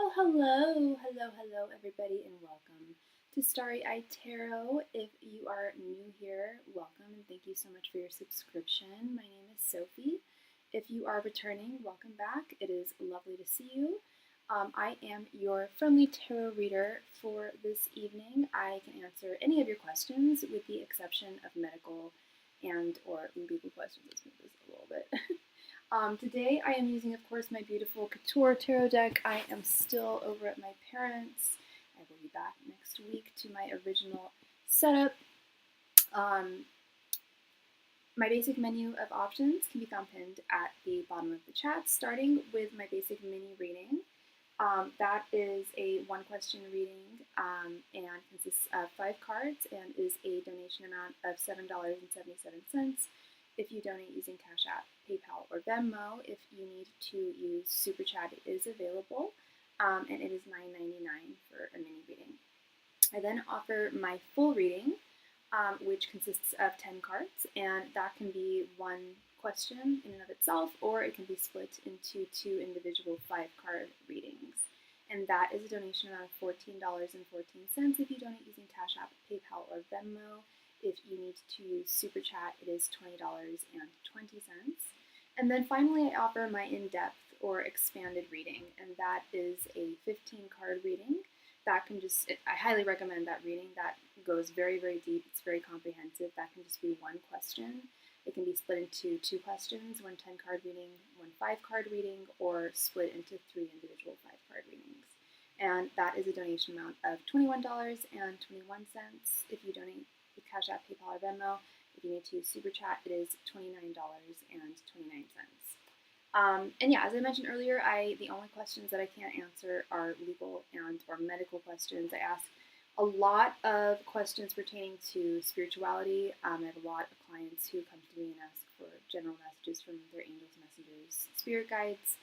Well, hello, everybody, and welcome to Starry Tarot. If you are new here, welcome, and thank you so much for your subscription. My name is Sophie. If you are returning, welcome back. It is lovely to see you. I am your friendly tarot reader for this evening. I can answer any of your questions with the exception of medical and or legal questions. Let's move this a little bit. Today I am using, of course, my beautiful Couture Tarot deck. I am still over at my parents'. I will be back next week to my original setup. My basic menu of options can be found pinned at the bottom of the chat, starting with my basic mini reading. That is a one-question reading and consists of 5 cards and is a donation amount of $7.77. If you donate using Cashapp, PayPal, or Venmo, if you need to use SuperChat, it is available, and it is $9.99 for a mini reading. I then offer my full reading, which consists of 10 cards, and that can be one question in and of itself, or it can be split into 2 individual 5-card readings. And that is a donation amount of $14.14 if you donate using Cashapp, PayPal, or Venmo. If you need to use SuperChat, it is $20.20. And then finally, I offer my in-depth or expanded reading, and that is a 15-card reading. That can I highly recommend that reading. That goes very, very deep. It's very comprehensive. That can just be one question. It can be split into 2 questions, one 10-card reading, one 5-card reading, or split into 3 individual 5-card readings. And that is a donation amount of $21.21 if you donate with Cashapp, PayPal, or Venmo. If you need to use SuperChat, it is $29.29. And yeah, as I mentioned earlier, the only questions that I can't answer are legal and or medical questions. I ask a lot of questions pertaining to spirituality. I have a lot of clients who come to me and ask for general messages from their angels, messengers, spirit guides.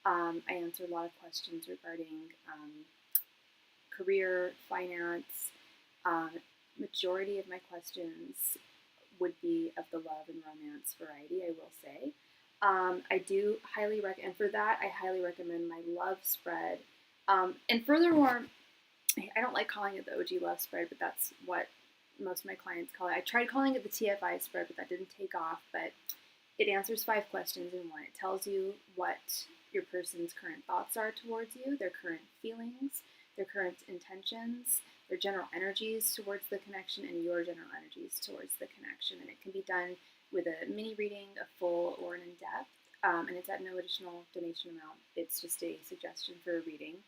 I answer a lot of questions regarding career, finance. Majority of my questions would be of the love and romance variety, I will say. I do highly recommend, and for that, I highly recommend my love spread. And furthermore, I don't like calling it the OG love spread, but that's what most of my clients call it. I tried calling it the TFI spread, but that didn't take off. But it answers 5 questions in one. It tells you what your person's current thoughts are towards you, their current feelings, their current intentions, their general energies towards the connection, and your general energies towards the connection. And it can be done with a mini reading, a full, or an in-depth. And it's at no additional donation amount. It's just a suggestion for a reading.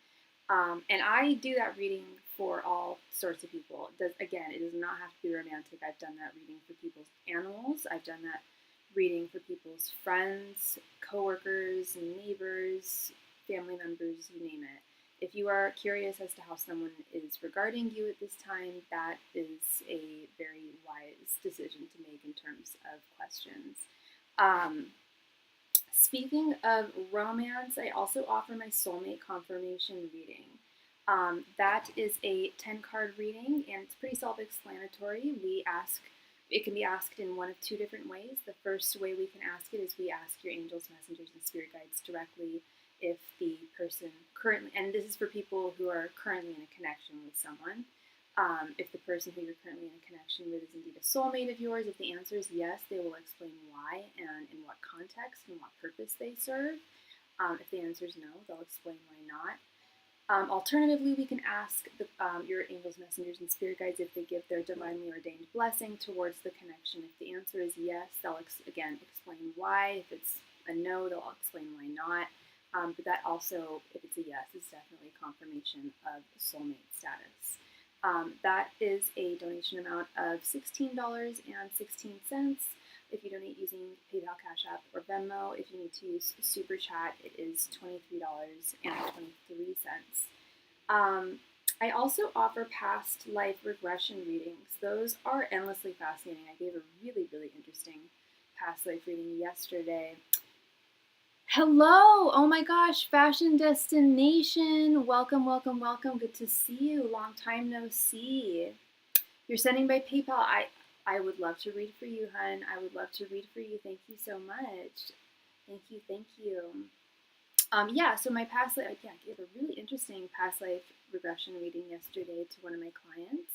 And I do that reading for all sorts of people. It does not have to be romantic. I've done that reading for people's animals. I've done that reading for people's friends, coworkers, neighbors, family members, you name it. If you are curious as to how someone is regarding you at this time, that is a very wise decision to make in terms of questions. Speaking of romance, I also offer my soulmate confirmation reading. That is a 10-card reading, and it's pretty self-explanatory. It can be asked in one of 2 different ways. The first way we can ask it is we ask your angels, messengers, and spirit guides directly if the person currently, and this is for people who are currently in a connection with someone, if the person who you're currently in a connection with is indeed a soulmate of yours. If the answer is yes, they will explain why and in what context and what purpose they serve. If the answer is no, they'll explain why not. Alternatively, we can ask your angels, messengers, and spirit guides if they give their divinely ordained blessing towards the connection. If the answer is yes, they'll again explain why. If it's a no, they'll explain why not. But that also, if it's a yes, is definitely confirmation of soulmate status. That is a donation amount of $16.16 if you donate using PayPal, Cashapp, or Venmo. If you need to use SuperChat, it is $23.23. I also offer past life regression readings. Those are endlessly fascinating. I gave a really, really interesting past life reading yesterday. Hello! Oh my gosh, Fashion Destination! Welcome, welcome, welcome. Good to see you. Long time no see. You're sending by PayPal. I would love to read for you, hun. I would love to read for you. Thank you so much. Thank you, thank you. Yeah, so my past life, yeah, I gave a really interesting past life regression reading yesterday to one of my clients.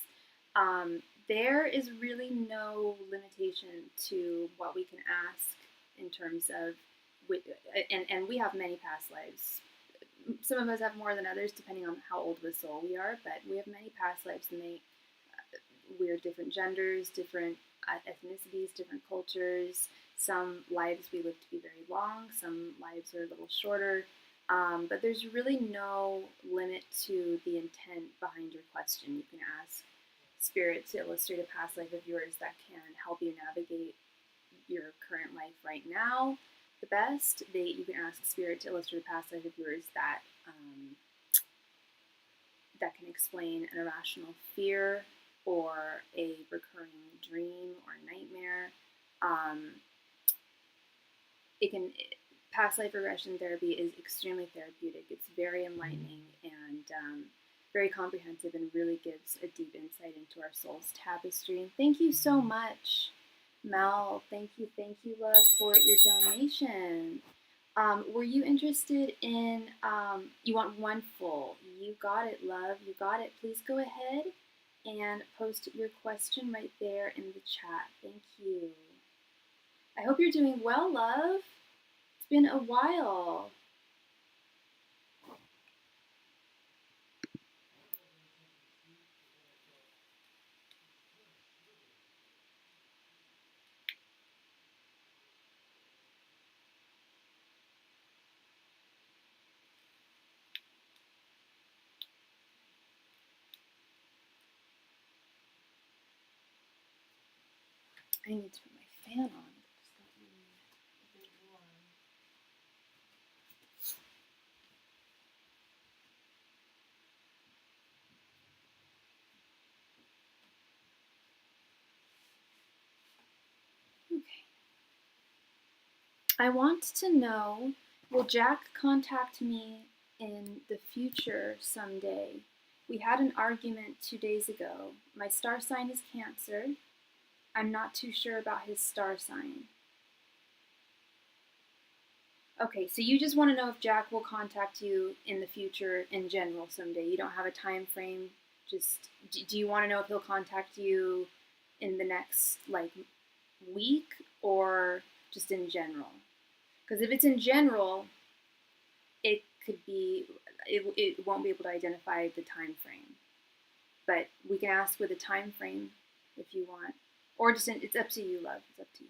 There is really no limitation to what we can ask in terms of, and we have many past lives. Some of us have more than others, depending on how old of a soul we are, but we have many past lives, and we're different genders, different ethnicities, different cultures. Some lives we live to be very long, some lives are a little shorter. But there's really no limit to the intent behind your question. You can ask Spirit to illustrate a past life of yours that can help you navigate your current life right now the best. You can ask Spirit to illustrate a past life of yours that can explain an irrational fear or a recurring dream or nightmare. It can Past life regression therapy is extremely therapeutic. It's very enlightening and very comprehensive, and really gives a deep insight into our soul's tapestry. And thank you so much, Mel. Thank you, love, for your donation. Were you interested in, you want one full? You got it, love. You got it. Please go ahead and post your question right there in the chat. Thank you. I hope you're doing well, love. It's been a while. I need to put my fan on. Okay. I want to know, will Jack contact me in the future someday? We had an argument 2 days ago. My star sign is Cancer. I'm not too sure about his star sign. Okay, so you just want to know if Jack will contact you in the future in general someday. You don't have a time frame. Just, do you want to know if he'll contact you in the next, like, week, or just in general? Because if it's in general, it could be, it won't be able to identify the time frame. But we can ask with a time frame if you want. Or just, it's up to you, love. It's up to you.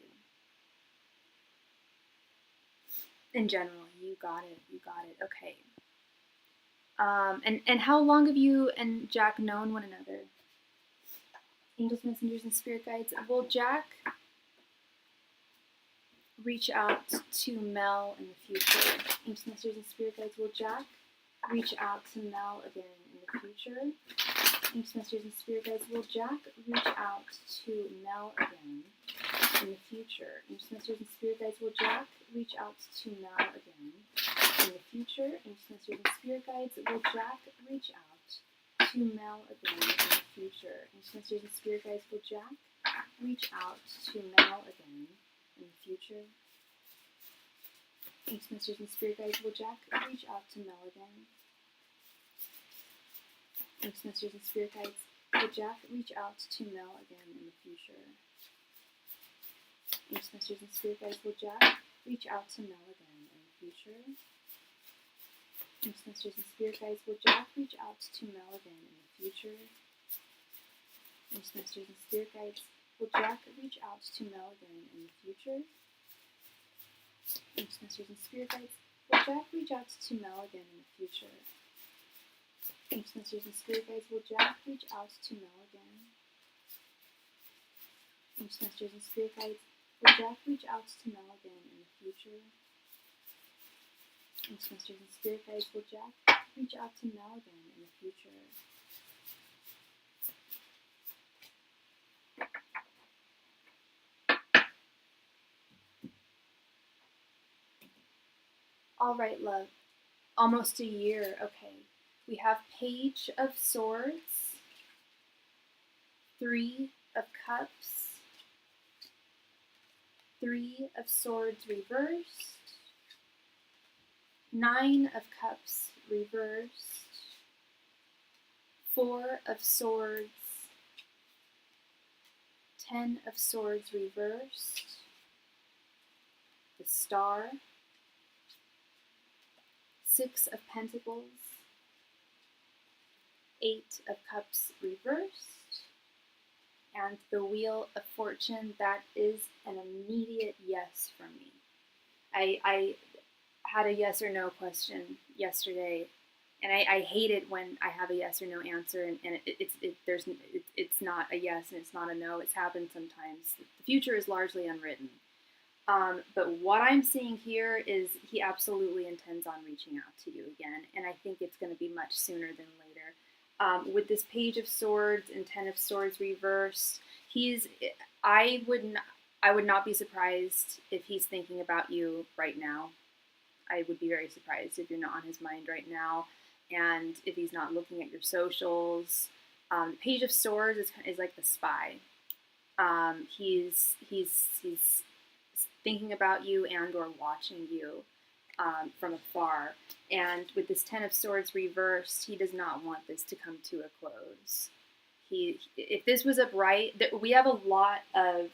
In general, you got it. You got it. Okay. And how long have you and Jack known one another? Angels, messengers, and spirit guides. Will Jack reach out to Mel in the future? Angels, messengers, and spirit guides. Will Jack reach out to Mel again in the future? Angels, messengers, and spirit guides. Will Jack reach out to Mel again in the future? Angels, messengers, and spirit guides. Will Jack reach out to Mel again in the future? Angels, messengers, and spirit guides. Will Jack reach out to Mel again in the future? Angels, messengers, and spirit guides. Will Jack reach out to Mel again in the future? Angels, messengers, and spirit guides. Will Jack reach out to Mel again? Angels, messengers, and spirit guides. Will Jack reach out to Mel again in the future? Angels, messengers, and spirit guides. Will Jack reach out to Mel again in the future? Angels, messengers, and spirit guides. Will Jack reach out to Mel again in the future? Angels, messengers, and spirit guides. Will Jack reach out to Mel again in the future? Angels, messengers, and spirit guides. Will Jack reach out to Mel again in the future? Angels, messengers, and spirit guides. Will Jack reach out to Mel again? Angels, messengers, and spirit guides. Will Jack reach out to Mel again in the future? Angels, messengers, and spirit guides. Will Jack reach out to Mel again in the future? All right, love. Almost a year. Okay. We have Page of Swords, 3 of Cups, 3 of Swords reversed, Nine of Cups reversed, Four of Swords, Ten of Swords reversed, the Star, Six of Pentacles, Eight of Cups reversed, and the Wheel of Fortune. That is an immediate yes from me. I had a yes or no question yesterday, and I hate it when I have a yes or no answer, and it's not a yes and it's not a no. It's happened sometimes. The future is largely unwritten. But what I'm seeing here is he absolutely intends on reaching out to you again, and I think it's going to be much sooner than later. With this Page of Swords and Ten of Swords reversed, I would not be surprised if he's thinking about you right now. I would be very surprised if you're not on his mind right now, and if he's not looking at your socials. Page of Swords is like the spy. He's thinking about you and or watching you from afar. And with this Ten of Swords reversed, he does not want this to come to a close. If this was upright, we have a lot of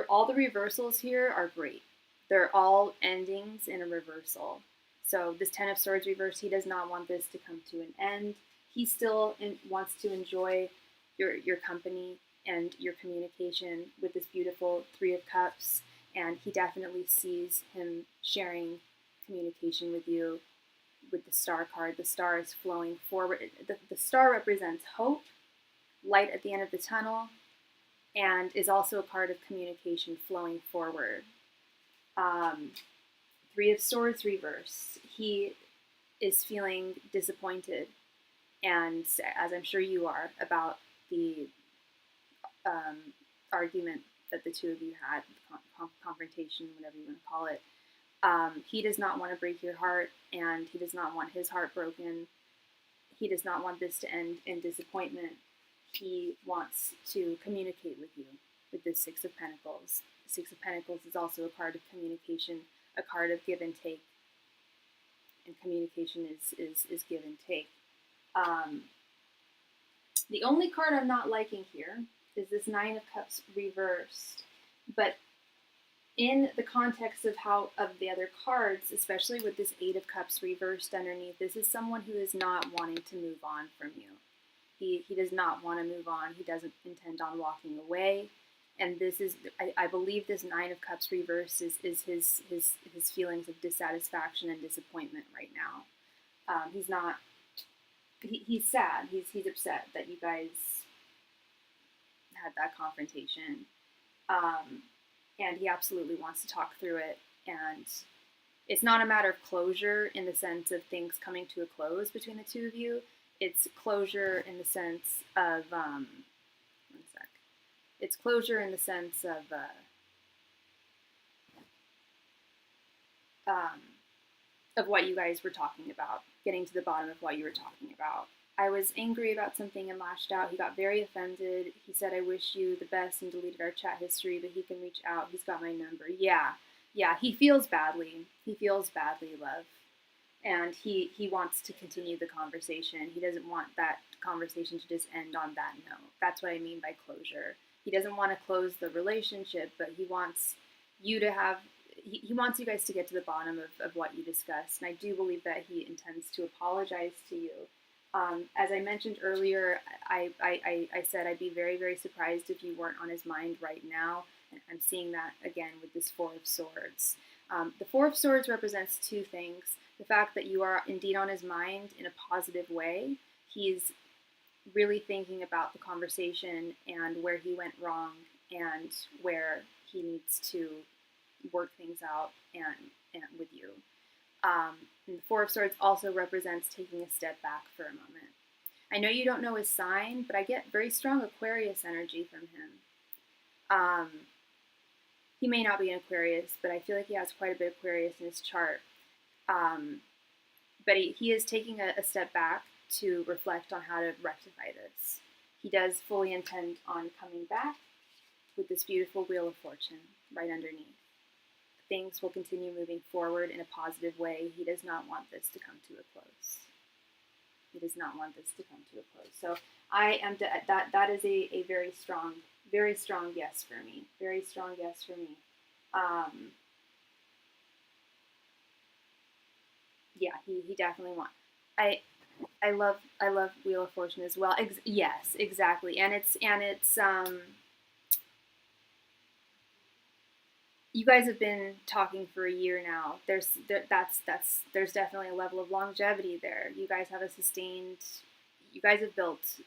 all the reversals here are great. They're all endings in a reversal. So this Ten of Swords reversed, he does not want this to come to an end. He still wants to enjoy your company and your communication with this beautiful Three of Cups, and he definitely sees him sharing communication with you with the Star card. The Star is flowing forward. The Star represents hope, light at the end of the tunnel, and is also a card of communication flowing forward. Three of Swords reversed. He is feeling disappointed, and as I'm sure you are, about the argument that the two of you had, confrontation, whatever you want to call it. He does not want to break your heart, and he does not want his heart broken. He does not want this to end in disappointment. He wants to communicate with you with this Six of Pentacles. The Six of Pentacles is also a card of communication, a card of give and take. And communication is give and take. The only card I'm not liking here is this Nine of Cups reversed. But in the context of the other cards, especially with this Eight of Cups reversed underneath, this is someone who is not wanting to move on from you. He does not want to move on. He doesn't intend on walking away. And this is, I believe this Nine of Cups reversed is his feelings of dissatisfaction and disappointment right now. He's not, he's sad. He's upset that you guys had that confrontation. And he absolutely wants to talk through it. And it's not a matter of closure in the sense of things coming to a close between the two of you. It's closure in the sense of, It's closure in the sense of what you guys were talking about, getting to the bottom of what you were talking about. I was angry about something and lashed out. He got very offended. He said, I wish you the best, and deleted our chat history, but he can reach out. He's got my number. Yeah, he feels badly. He feels badly, love. And he wants to continue the conversation. He doesn't want that conversation to just end on that note. That's what I mean by closure. He doesn't want to close the relationship, but he wants you to have, he wants you guys to get to the bottom of what you discussed. And I do believe that he intends to apologize to you. As I mentioned earlier, I said I'd be very, very surprised if you weren't on his mind right now. And I'm seeing that again with this Four of Swords. The Four of Swords represents two things. The fact that you are indeed on his mind in a positive way. He's really thinking about the conversation and where he went wrong and where he needs to work things out and with you. And the Four of Swords also represents taking a step back for a moment. I know you don't know his sign, but I get very strong Aquarius energy from him. He may not be an Aquarius, but I feel like he has quite a bit of Aquarius in his chart. But he is taking a step back to reflect on how to rectify this. He does fully intend on coming back with this beautiful Wheel of Fortune right underneath. things will continue moving forward in a positive way. He does not want this to come to a close. He does not want this to come to a close. So I am that is a very strong yes for me. Very strong yes for me. Yeah, he definitely wants. I love Wheel of Fortune as well. Yes, exactly. And it's you guys have been talking for a year now. There's definitely a level of longevity there. You guys have you guys have built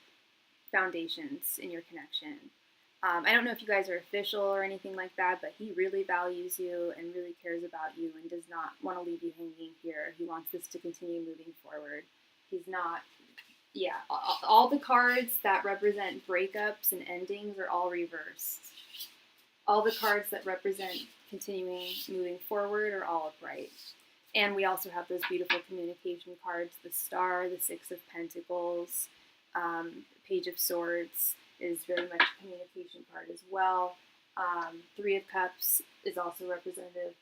foundations in your connection. I don't know if you guys are official or anything like that, but he really values you and really cares about you and does not want to leave you hanging here. He wants this to continue moving forward. He's not, yeah, all the cards that represent breakups and endings are all reversed. All the cards that represent continuing, moving forward are all upright. And we also have those beautiful communication cards, the Star, the Six of Pentacles, Page of Swords is very much a communication card as well. Three of Cups is also representative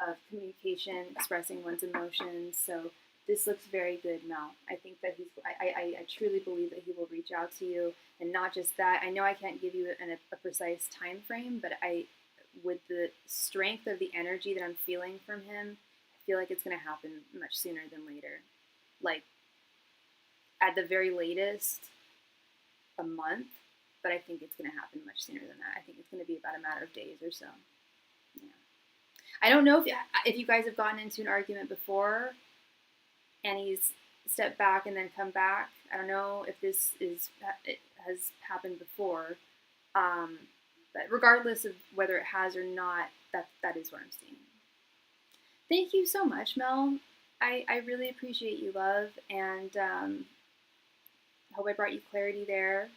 of communication, expressing one's emotions. So this looks very good, Mel. I think that I truly believe that he will reach out to you. And not just that, I know I can't give you a precise time frame, but with the strength of the energy that I'm feeling from him, I feel like it's going to happen much sooner than later. Like, at the very latest, a month, but I think it's going to happen much sooner than that. I think it's going to be about a matter of days or so. Yeah. I don't know if you guys have gotten into an argument before and he's stepped back and then come back. I don't know if it has happened before. But regardless of whether it has or not, that is what I'm seeing. Thank you so much, Mel. I really appreciate you, love, and I hope I brought you clarity there.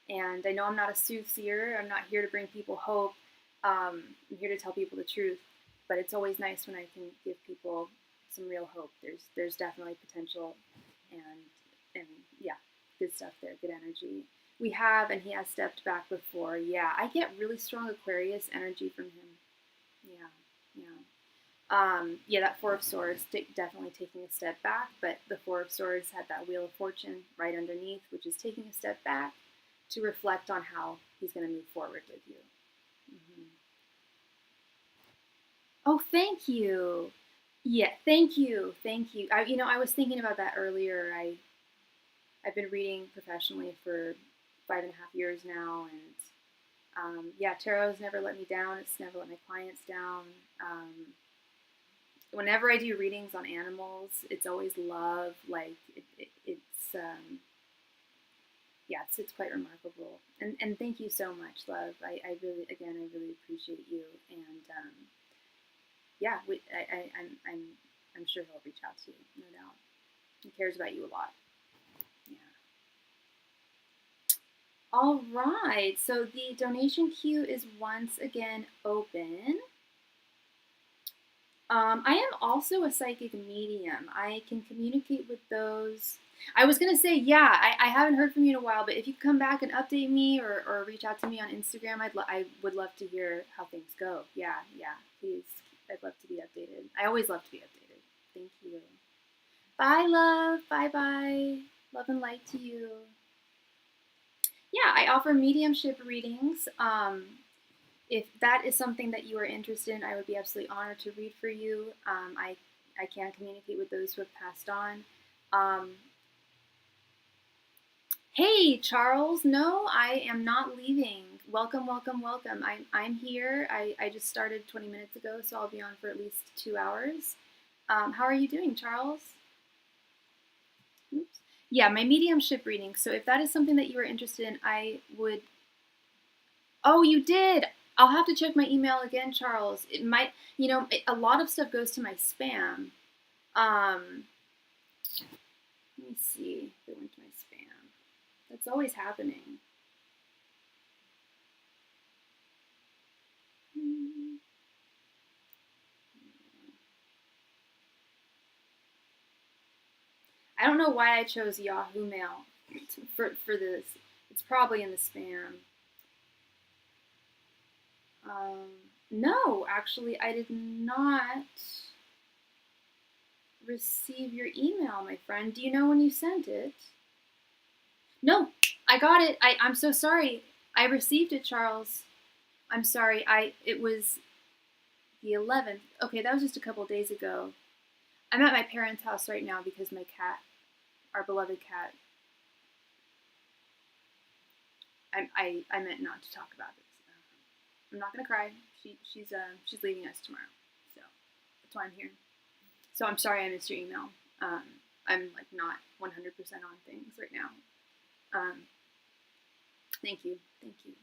And I know I'm not a soothsayer. I'm not here to bring people hope. I'm here to tell people the truth. But it's always nice when I can give people some real hope. There's definitely potential, and yeah, good stuff there, good energy. We have, and he has stepped back before. Yeah, I get really strong Aquarius energy from him. Yeah. That Four of Swords, definitely taking a step back, but the Four of Swords had that Wheel of Fortune right underneath, which is taking a step back to reflect on how he's going to move forward with you. Mm-hmm. Oh, thank you. Yeah, thank you. I was thinking about that earlier. I've been reading professionally for 5.5 years now, and tarot has never let me down. It's never let my clients down. Whenever I do readings on animals, it's always love. Like it's quite remarkable. And thank you so much, love. I really appreciate you. And I'm sure he'll reach out to you, no doubt. He cares about you a lot. Yeah. All right. So the donation queue is once again open. I am also a psychic medium. I can communicate with those. I was going to say, I haven't heard from you in a while, but if you come back and update me or reach out to me on Instagram, I would love to hear how things go. Yeah, please. I'd love to be updated. I always love to be updated. Thank you. Bye, love. Bye-bye. Love and light to you. Yeah, I offer mediumship readings. If that is something that you are interested in, I would be absolutely honored to read for you. I can communicate with those who have passed on. Hey, Charles. No, I am not leaving. Welcome. I'm here. I just started 20 minutes ago, so I'll be on for at least 2 hours. How are you doing, Charles? Oops. Yeah, my mediumship reading. So if that is something that you are interested in, I would... Oh, you did! I'll have to check my email again, Charles. It might, a lot of stuff goes to my spam. Let me see if it went to my spam. That's always happening. I don't know why I chose Yahoo Mail for this. It's probably in the spam. No, actually, I did not receive your email, my friend. Do you know when you sent it? No, I got it. I'm so sorry. I received it, Charles. I'm sorry. It was the 11th. Okay, that was just a couple days ago. I'm at my parents' house right now because my cat, our beloved cat, I meant not to talk about this. I'm not gonna cry. She's leaving us tomorrow, so that's why I'm here. So I'm sorry I missed your email. I'm like not 100% on things right now. Thank you, thank you.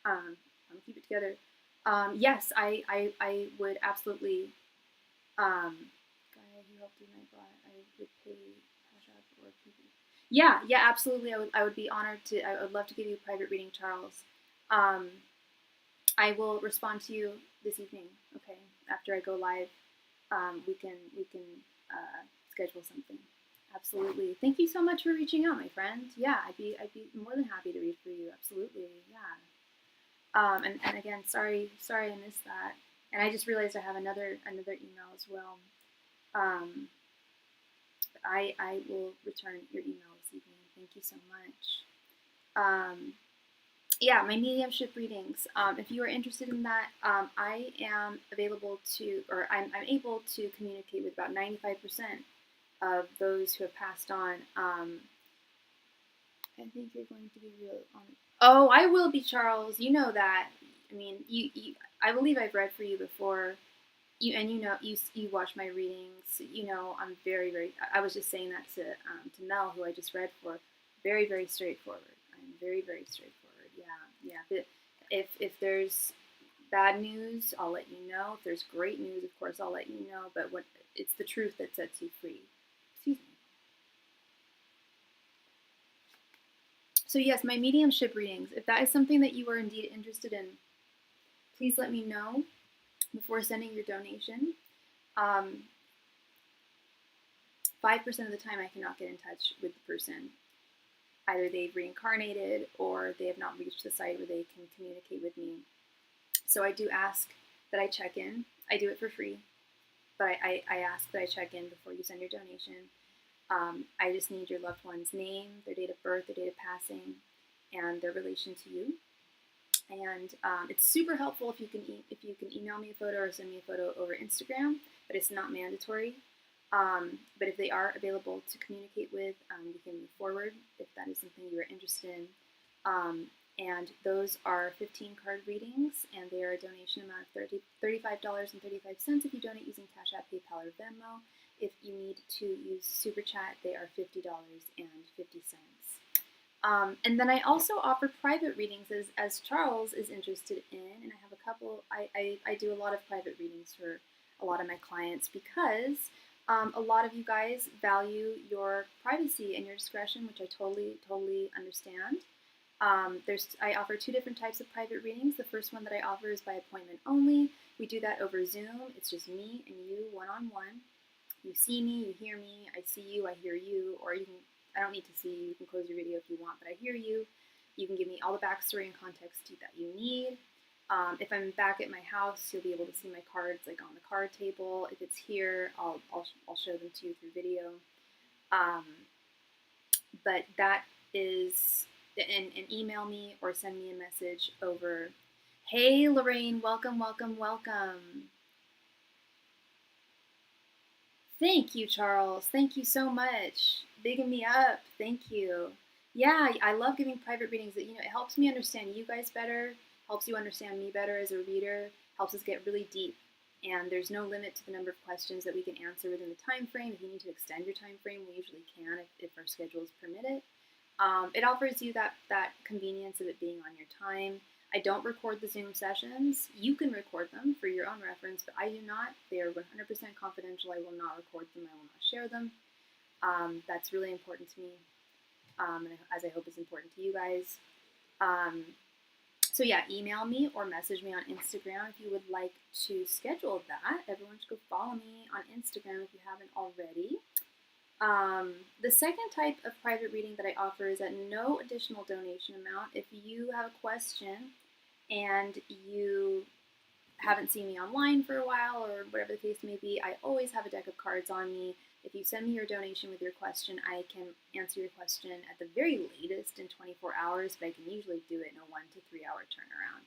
I'm keep it together. Yes, I would absolutely. Guy who helped with my bot, I would pay Cashapp or PP. Yeah, absolutely. I would be honored to. I would love to give you a private reading, Charles. I will respond to you this evening. Okay, after I go live, we can schedule something. Absolutely. Thank you so much for reaching out, my friend. Yeah, I'd be more than happy to read for you. Absolutely. Yeah. And again, sorry I missed that. And I just realized I have another email as well. I will return your email this evening. Thank you so much. Yeah, my mediumship readings. If you are interested in that, I am available to, or I'm able to communicate with about 95% of those who have passed on. I think you're going to be real on. Oh, I will be, Charles. You know that. I mean, I believe I've read for you before. You watch my readings. You know, I'm very. I was just saying that to Mel, who I just read for. Very straightforward. I'm very straightforward. Yeah. If there's bad news, I'll let you know. If there's great news, of course, I'll let you know. But it's the truth that sets you free. Excuse me. So yes, my mediumship readings. If that is something that you are indeed interested in, please let me know before sending your donation. 5% of the time I cannot get in touch with the person. Either they've reincarnated or they have not reached the site where they can communicate with me. So I do ask that I check in. I do it for free, but I ask that I check in before you send your donation. I just need your loved one's name, their date of birth, their date of passing, and their relation to you. And it's super helpful if you can email me a photo or send me a photo over Instagram, but it's not mandatory. But if they are available to communicate with, we can move forward if that is something you are interested in. And those are 15 card readings, and they are a donation amount of $35.35 if you donate using Cashapp, PayPal, or Venmo. If you need to use SuperChat, they are $50.50. And then I also offer private readings as Charles is interested in, and I have a couple. I do a lot of private readings for a lot of my clients because a lot of you guys value your privacy and your discretion, which I totally understand. I offer 2 different types of private readings. The first one that I offer is by appointment only. We do that over Zoom. It's just me and you, one-on-one. You see me, you hear me, I see you, I hear you, or I don't need to see you, you can close your video if you want, but I hear you. You can give me all the backstory and context that you need. If I'm back at my house, you'll be able to see my cards like on the card table. If it's here, I'll show them to you through video. But that is, and email me or send me a message over. Hey Lorraine, welcome. Thank you, Charles. Thank you so much. Bigging me up. Thank you. Yeah, I love giving private readings. That it helps me understand you guys better, helps you understand me better as a reader, helps us get really deep. And there's no limit to the number of questions that we can answer within the time frame. If you need to extend your time frame, we usually can if our schedules permit it. It offers you that convenience of it being on your time. I don't record the Zoom sessions. You can record them for your own reference, but I do not. They are 100% confidential. I will not record them. I will not share them. That's really important to me, and as I hope is important to you guys. So yeah, email me or message me on Instagram if you would like to schedule that. Everyone should go follow me on Instagram if you haven't already. The second type of private reading that I offer is at no additional donation amount. If you have a question and you haven't seen me online for a while or whatever the case may be, I always have a deck of cards on me. If you send me your donation with your question, I can answer your question at the very latest in 24 hours, but I can usually do it in a 1 to 3 hour turnaround.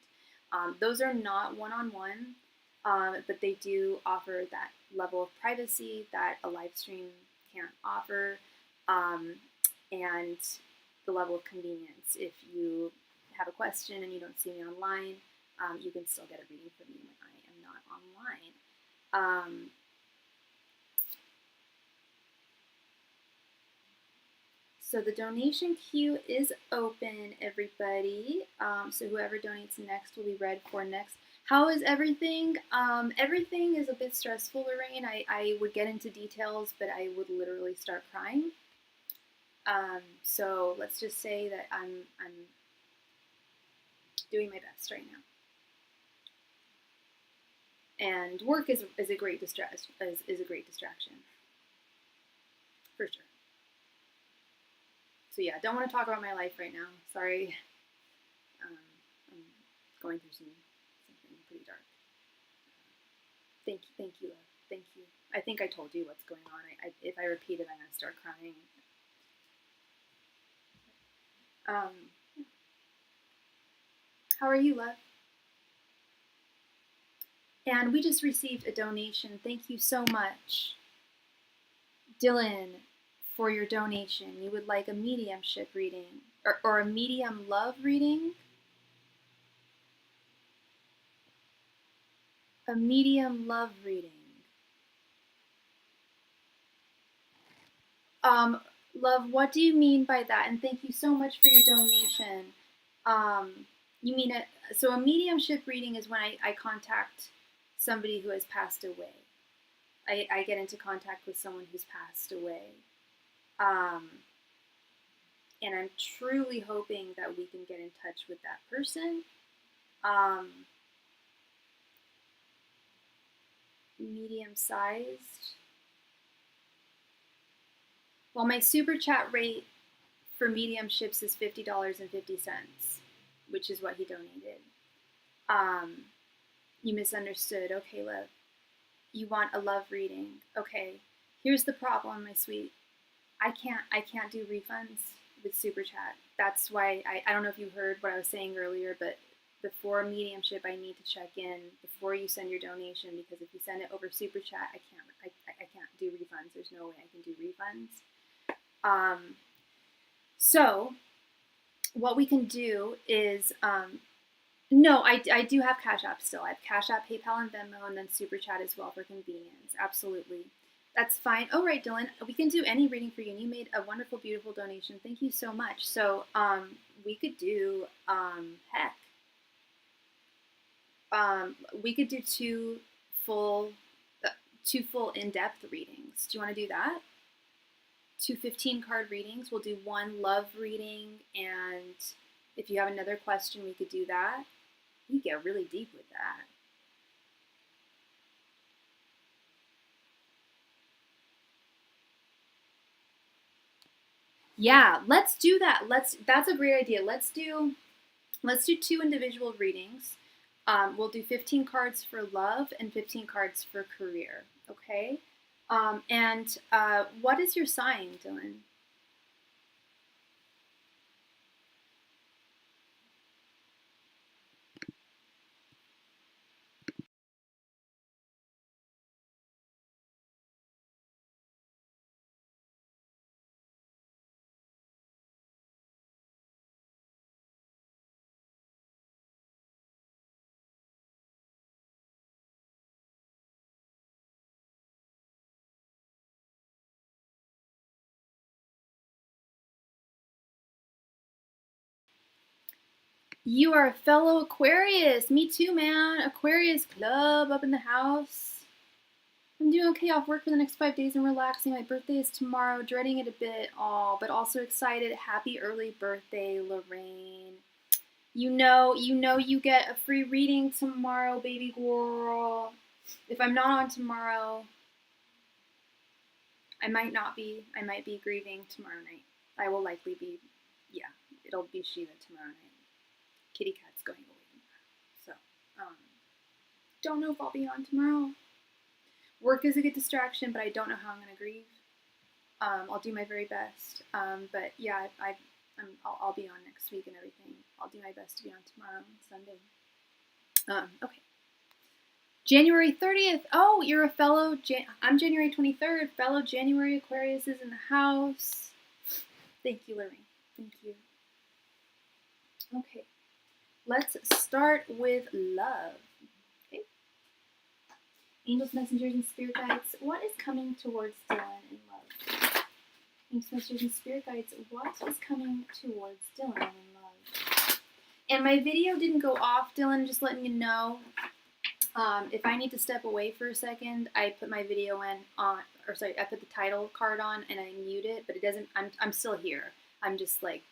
Those are not one-on-one, but they do offer that level of privacy that a live stream can't offer, and the level of convenience. If you have a question and you don't see me online, you can still get a reading from me when I am not online. So the donation queue is open, everybody. So whoever donates next will be read for next. How is everything? Everything is a bit stressful, Lorraine. I would get into details, but I would literally start crying. So let's just say that I'm doing my best right now. And work is a great distraction, for sure. So yeah, don't want to talk about my life right now. Sorry. I'm going through something pretty dark. Thank you, love. Thank you. I think I told you what's going on. If I repeat it, I'm gonna start crying. How are you, love? And we just received a donation. Thank you so much, Dylan, for your donation. You would like a mediumship reading or a medium love reading? A medium love reading. Love, what do you mean by that? And thank you so much for your donation. You mean it? So a mediumship reading is when I contact somebody who has passed away. I get into contact with someone who's passed away. And I'm truly hoping that we can get in touch with that person. Medium-sized. Well, my super chat rate for mediumships is $50.50, which is what he donated. You misunderstood. Okay, love. You want a love reading. Okay. Here's the problem, my sweet. I can't do refunds with super chat. That's why I don't know if you heard what I was saying earlier, but before mediumship, I need to check in before you send your donation, because if you send it over super chat, I can't do refunds. There's no way I can do refunds. So what we can do is, no, I do have Cashapp still. I have Cashapp, PayPal, and Venmo, and then super chat as well for convenience. Absolutely. That's fine. Oh, right, Dylan. We can do any reading for you, and you made a wonderful, beautiful donation. Thank you so much. So, we could do, we could do two full in-depth readings. Do you want to do that? 2 15-card readings. We'll do one love reading, and if you have another question, we could do that. We get really deep with that. Yeah, let's do that. That's a great idea. Let's do 2 individual readings. We'll do 15 cards for love and 15 cards for career. Okay. And what is your sign, Dylan? You are a fellow Aquarius. Me too, man. Aquarius club up in the house. I'm doing okay off work for the next 5 days and relaxing. My birthday is tomorrow. Dreading it a bit, but also excited. Happy early birthday, Lorraine. You know you get a free reading tomorrow, baby girl. If I'm not on tomorrow, I might not be. I might be grieving tomorrow night. I will likely be, yeah, it'll be Shiva tomorrow night. Kitty cat's going away tomorrow. So, don't know if I'll be on tomorrow. Work is a good distraction, but I don't know how I'm going to grieve. I'll do my very best. But yeah, I'll be on next week and everything. I'll do my best to be on tomorrow and Sunday. Okay. January 30th. Oh, you're a fellow. I'm January 23rd. Fellow January Aquarius is in the house. Thank you, Lorraine. Thank you. Okay. Let's start with love. Okay. Angels, messengers, and spirit guides. What is coming towards Dylan in love? Angels, messengers, and spirit guides. What is coming towards Dylan in love? And my video didn't go off, Dylan. Just letting you know. If I need to step away for a second, I put my video I put the title card on and I mute it, but it doesn't. I'm still here. I'm just like,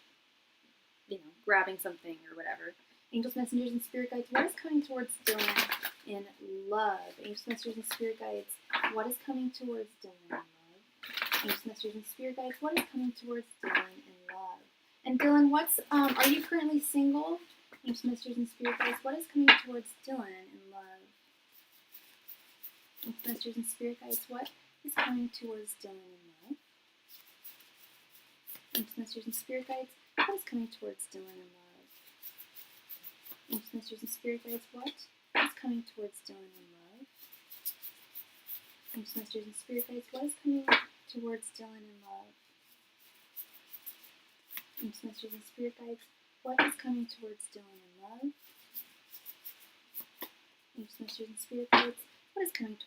grabbing something or whatever. Angels, messengers, and spirit guides. What is coming towards Dylan in love? Angels, messengers, and spirit guides. What is coming towards Dylan in love? Angels, messengers, and spirit guides. What is coming towards Dylan in love? And Dylan, are you currently single? Angels, messengers, and spirit guides. What is coming towards Dylan in love? Angels, messengers, and spirit guides. What is coming towards Dylan in love? Angels, messengers, and spirit guides. What is coming towards Dylan in love? Angels, messengers, and spirit guides. What is coming towards Dylan in love? Angels, messengers, and spirit guides. What is coming towards Dylan in love? Angels, messengers, and spirit guides. What is coming towards Dylan in love? Angels, messengers, and spirit guides. What is coming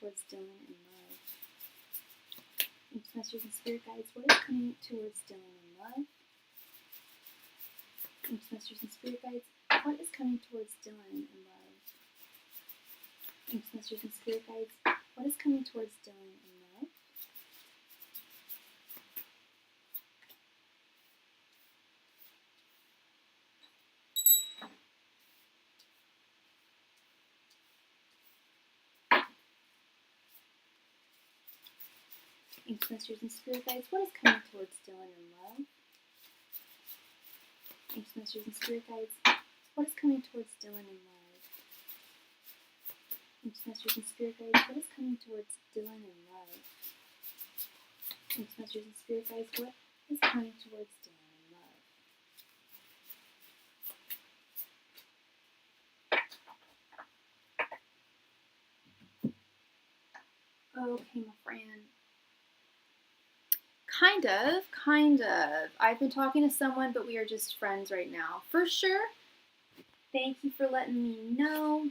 towards Dylan in love? Angels, messengers, and spirit guides. What is coming towards Dylan in love? Angels, messengers, and spirit guides. What is coming towards Dylan in love? Angels, messengers, and spirit guides. What is coming towards Dylan in love? Angels, messengers, and spirit guides. What is coming towards Dylan in love? Angels, messengers, and spirit guides. What is coming towards Dylan in love? Angels, messengers, and spirit guides. What is coming towards Dylan in love? Angels, messengers, and spirit guides. What is coming towards Dylan in love? Okay, my friend. Kind of. I've been talking to someone, but we are just friends right now. For sure. Thank you for letting me know.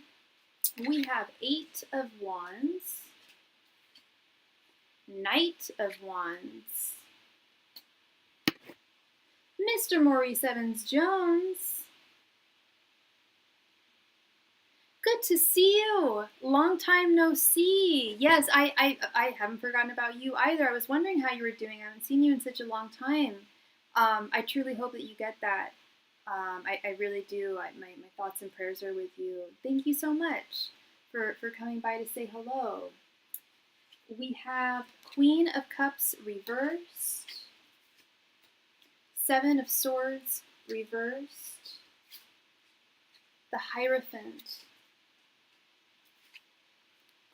We have 8 of Wands, Knight of Wands, Mr. Maurice Evans-Jones. Good to see you. Long time no see. Yes, I haven't forgotten about you either. I was wondering how you were doing. I haven't seen you in such a long time. I truly hope that you get that. I really do. My thoughts and prayers are with you. Thank you so much for coming by to say hello. We have Queen of Cups reversed, 7 of Swords reversed, the Hierophant,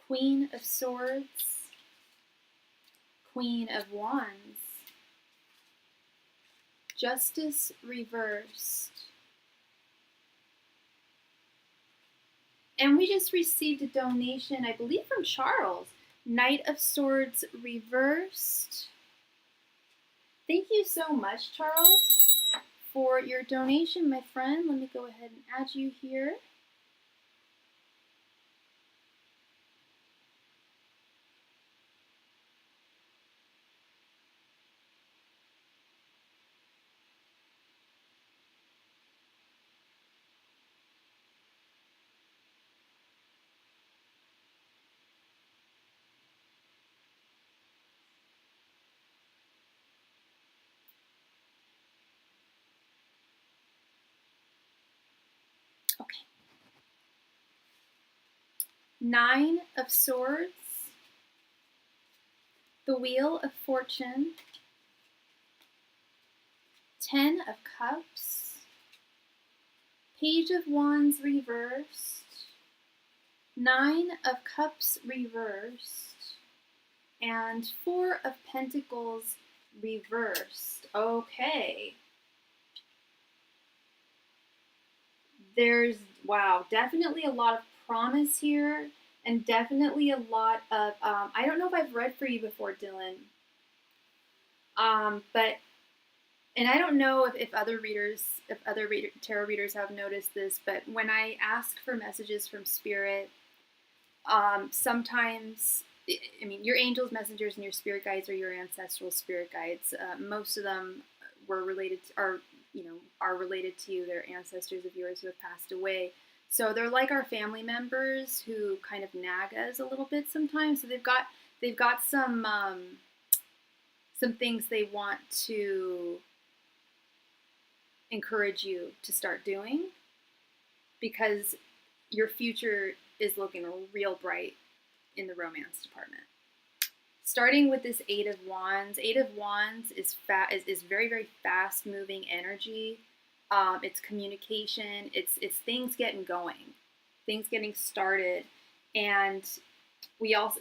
Queen of Swords, Queen of Wands, Justice reversed. And we just received a donation, I believe from Charles. Knight of Swords reversed. Thank you so much, Charles, for your donation, my friend. Let me go ahead and add you here. Okay. 9 of Swords, the Wheel of Fortune, 10 of Cups, Page of Wands reversed, Nine of Cups reversed and Four of Pentacles reversed. Okay. There's, wow, definitely a lot of promise here, and definitely a lot of, I don't know if I've read for you before, Dylan, but, and I don't know if other readers, tarot readers have noticed this, but when I ask for messages from Spirit, sometimes, I mean, your angels, messengers, and your spirit guides are your ancestral spirit guides. Most of them were related to, are related to you. They're ancestors of yours who have passed away. So they're like our family members who kind of nag us a little bit sometimes. So they've got some things they want to encourage you to start doing, because your future is looking real bright in the romance department. Starting with this Eight of Wands. Eight of Wands is very, very fast moving energy. It's communication. It's things getting going, things getting started, and we have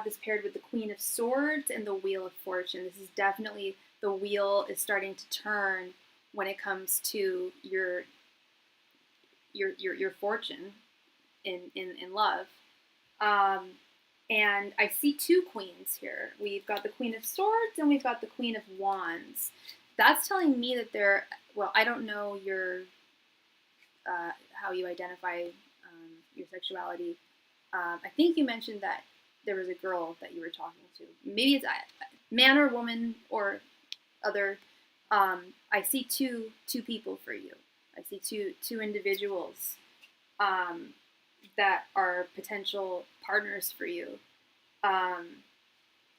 this paired with the Queen of Swords and the Wheel of Fortune. This is definitely, the wheel is starting to turn when it comes to your fortune in love. And I see two queens here. We've got the Queen of Swords and we've got the Queen of Wands. That's telling me that they're, well, I don't know your how you identify your sexuality. I think you mentioned that there was a girl that you were talking to. Maybe it's man or woman or other. I see two people for you. I see two individuals that are potential partners for you. And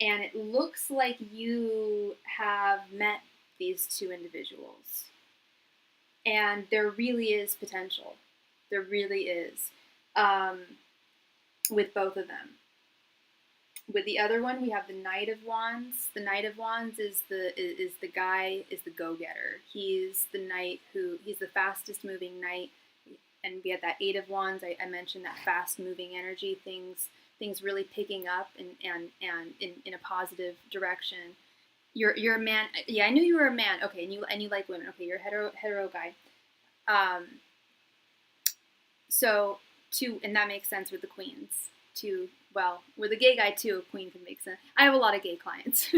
it looks like you have met these two individuals. And there really is potential. There really is. With both of them. With the other one, we have the Knight of Wands. The Knight of Wands is the go-getter. He's the knight he's the fastest moving knight. And we had that Eight of Wands. I mentioned that fast moving energy, things really picking up and in a positive direction. You're a man. Yeah, I knew you were a man. Okay, and you like women. Okay, you're a hetero guy. So two, and that makes sense with the queens. Two, well, with a gay guy too, a queen can make sense. I have a lot of gay clients,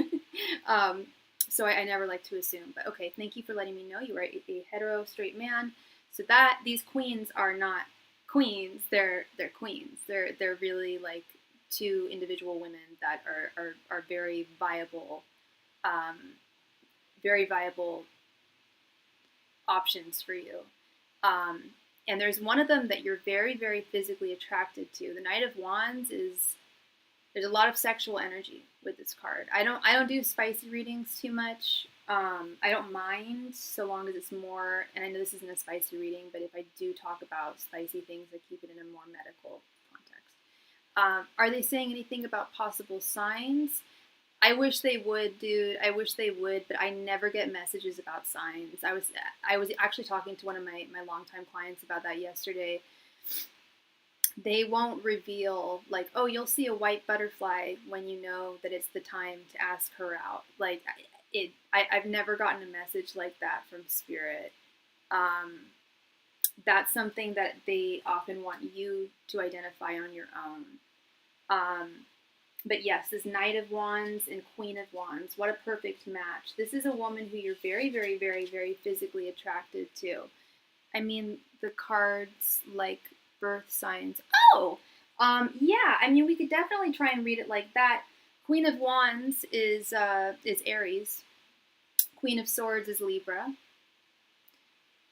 so I never like to assume. But okay, thank you for letting me know you are a hetero straight man. So that these queens are not queens; they're queens. They're really like two individual women that are very viable options for you. And there's one of them that you're very, very physically attracted to. The Knight of Wands there's a lot of sexual energy with this card. I don't do spicy readings too much. I don't mind so long as it's more, and I know this isn't a spicy reading, but if I do talk about spicy things, I keep it in a more medical context. Are they saying anything about possible signs? I wish they would, dude. I wish they would, but I never get messages about signs. I was actually talking to one of my longtime clients about that yesterday. They won't reveal, like, oh, you'll see a white butterfly when you know that it's the time to ask her out. Like, I've never gotten a message like that from Spirit. That's something that they often want you to identify on your own. But yes, this Knight of Wands and Queen of Wands, what a perfect match. This is a woman who you're very, very, very, very physically attracted to. I mean, the cards like birth signs. Oh, yeah. I mean, we could definitely try and read it like that. Queen of Wands is Aries. Queen of Swords is Libra.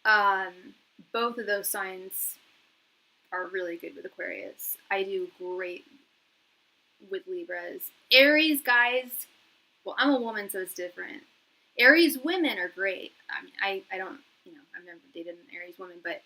Both of those signs are really good with Aquarius. I do great with Libras. Aries guys, well, I'm a woman, so it's different. Aries women are great. I mean, I don't, I've never dated an Aries woman, but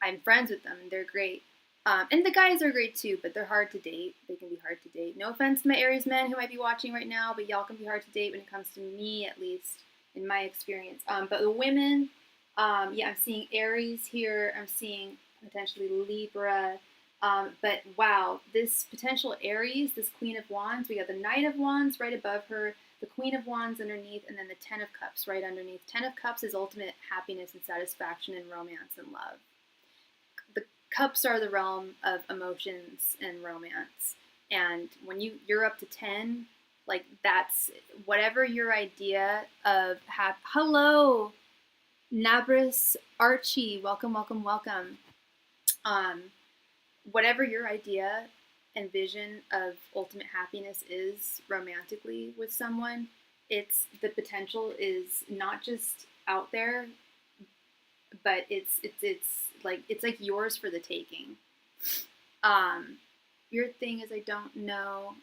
I'm friends with them, and they're great. And the guys are great too, but they're hard to date. They can be hard to date. No offense to my Aries men who might be watching right now, but y'all can be hard to date when it comes to me, at least in my experience. But the women, yeah, I'm seeing Aries here. I'm seeing potentially Libra. But wow, this potential Aries, this Queen of Wands, we got the Knight of Wands right above her, the Queen of Wands underneath, and then the Ten of Cups right underneath. Ten of Cups is ultimate happiness and satisfaction and romance and love. The cups are the realm of emotions and romance. And when you're up to 10, like that's whatever your idea of hello, Nabris Archie, welcome, welcome, welcome. Whatever your idea and vision of ultimate happiness is romantically with someone, it's the potential is not just out there, but it's like yours for the taking. Your thing is I don't know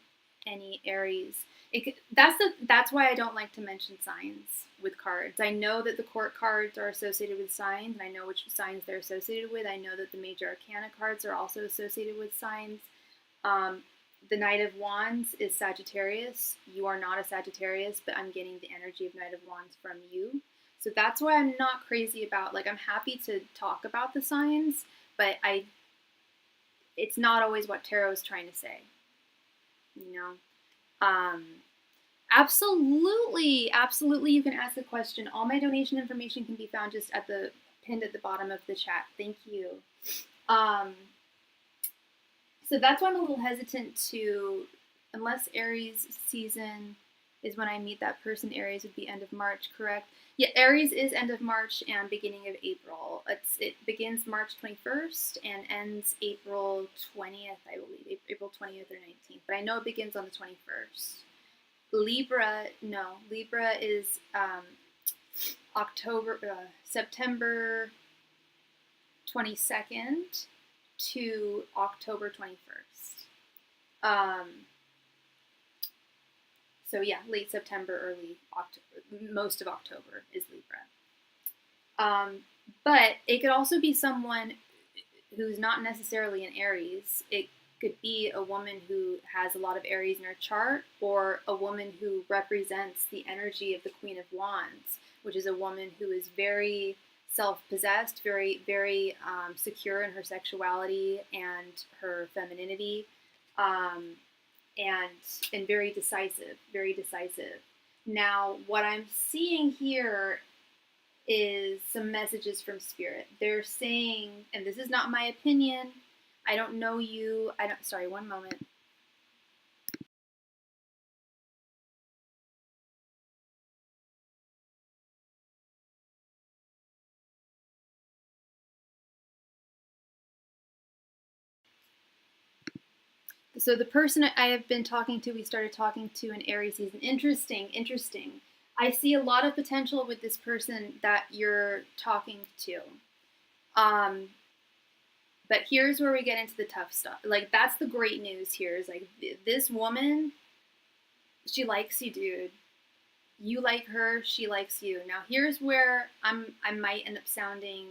any Aries. That's why I don't like to mention signs with cards. I know that the court cards are associated with signs, and I know which signs they're associated with. I know that the major arcana cards are also associated with signs. The Knight of Wands is Sagittarius. You are not a Sagittarius, but I'm getting the energy of Knight of Wands from you. So that's why I'm not crazy about, like, I'm happy to talk about the signs, but it's not always what tarot is trying to say, you know? Absolutely, absolutely, you can ask a question. All my donation information can be found just pinned at the bottom of the chat. Thank you. So that's why I'm a little hesitant to, unless Aries season is when I meet that person. Aries would be end of March, correct? Yeah, Aries is end of March and beginning of April. It begins March 21st and ends April 20th, I believe, April 20th or 19th. But I know it begins on the 21st. Libra is September 22nd to October 21st. So yeah, late September, early October, most of October is Libra. But it could also be someone who's not necessarily an Aries. It could be a woman who has a lot of Aries in her chart, or a woman who represents the energy of the Queen of Wands, which is a woman who is very self-possessed, very, very secure in her sexuality and her femininity, and very decisive, very decisive. Now, what I'm seeing here is some messages from Spirit. They're saying, and this is not my opinion, I don't know you, sorry, one moment. So the person I have been talking to, we started talking to in Aries season. Interesting. I see a lot of potential with this person that you're talking to. But here's where we get into the tough stuff. Like, that's the great news here is, like, this woman, she likes you, dude. You like her, she likes you. Now, here's where I might end up sounding,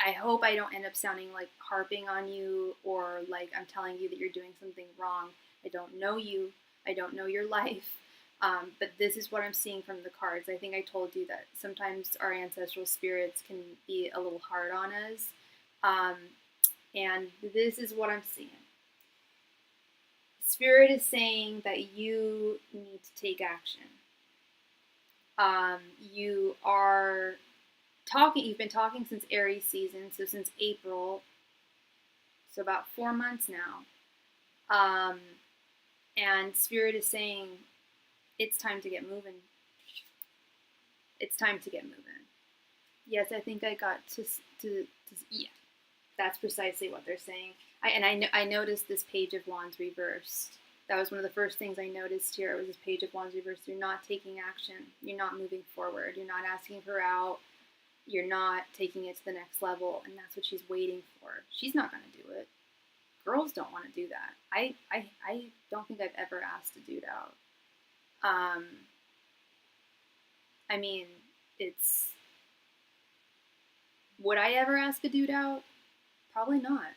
I hope I don't end up sounding like harping on you or like I'm telling you that you're doing something wrong. I don't know you. I don't know your life. But this is what I'm seeing from the cards. I think I told you that sometimes our ancestral spirits can be a little hard on us. And this is what I'm seeing. Spirit is saying that you need to take action. You are talking, you've been talking since Aries season, so since April, so about 4 months now. And Spirit is saying, it's time to get moving. It's time to get moving. Yes, I think I got to yeah, that's precisely what they're saying. I noticed this Page of Wands reversed. That was one of the first things I noticed here. It was this Page of Wands reversed. You're not taking action. You're not moving forward. You're not asking her out. You're not taking it to the next level, and that's what she's waiting for. She's not going to do it. Girls don't want to do that. I don't think I've ever asked a dude out. I mean, it's... Would I ever ask a dude out? Probably not.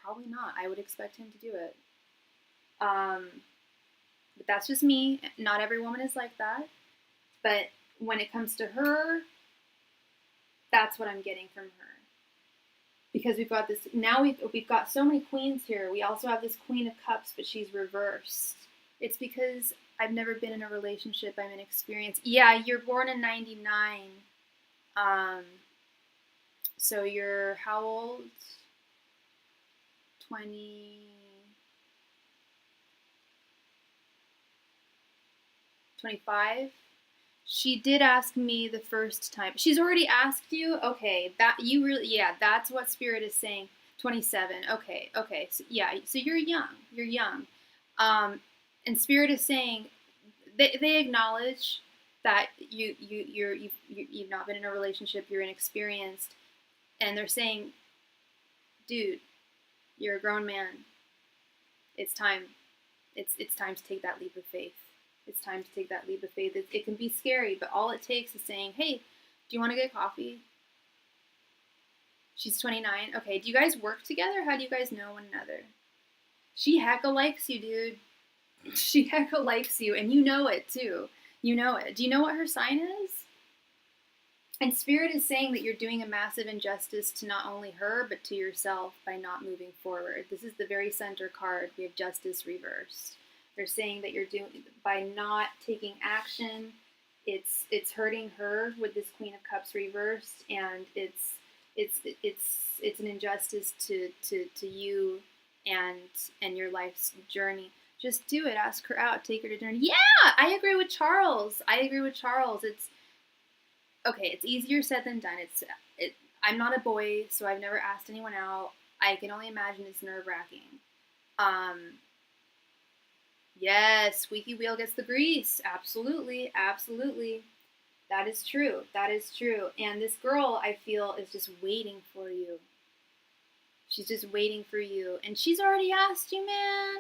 Probably not. I would expect him to do it. But that's just me. Not every woman is like that. But when it comes to her, that's what I'm getting from her. because we've got this, now we've got so many queens here. We also have this Queen of Cups, but she's reversed. It's because I've never been in a relationship. I'm inexperienced. Yeah, you're born in 99. So you're how old? 20... 25? She did ask me the first time. She's already asked you? Okay, that you really, yeah, that's what Spirit is saying. 27. Okay, okay. So, yeah, so you're young. You're young. And Spirit is saying they acknowledge that you've not been in a relationship, you're inexperienced, and they're saying, dude, you're a grown man. It's time. It's time to take that leap of faith. It's time to take that leap of faith. It can be scary, but all it takes is saying, hey, do you want to get coffee? She's 29. Okay, do you guys work together? How do you guys know one another? She hecka likes you, dude. She hecka likes you, and you know it, too. You know it. Do you know what her sign is? And Spirit is saying that you're doing a massive injustice to not only her, but to yourself by not moving forward. This is the very center card. We have Justice reversed. They're saying that you're doing, by not taking action, it's hurting her with this Queen of Cups reversed, and it's an injustice to you and your life's journey. Just do it. Ask her out. Take her to dinner. Yeah, I agree with Charles. It's okay. It's easier said than done. I'm not a boy, so I've never asked anyone out. I can only imagine it's nerve-wracking. Yes, squeaky wheel gets the grease. Absolutely, absolutely. That is true. That is true. And this girl, I feel, is just waiting for you. She's just waiting for you. And she's already asked you, man.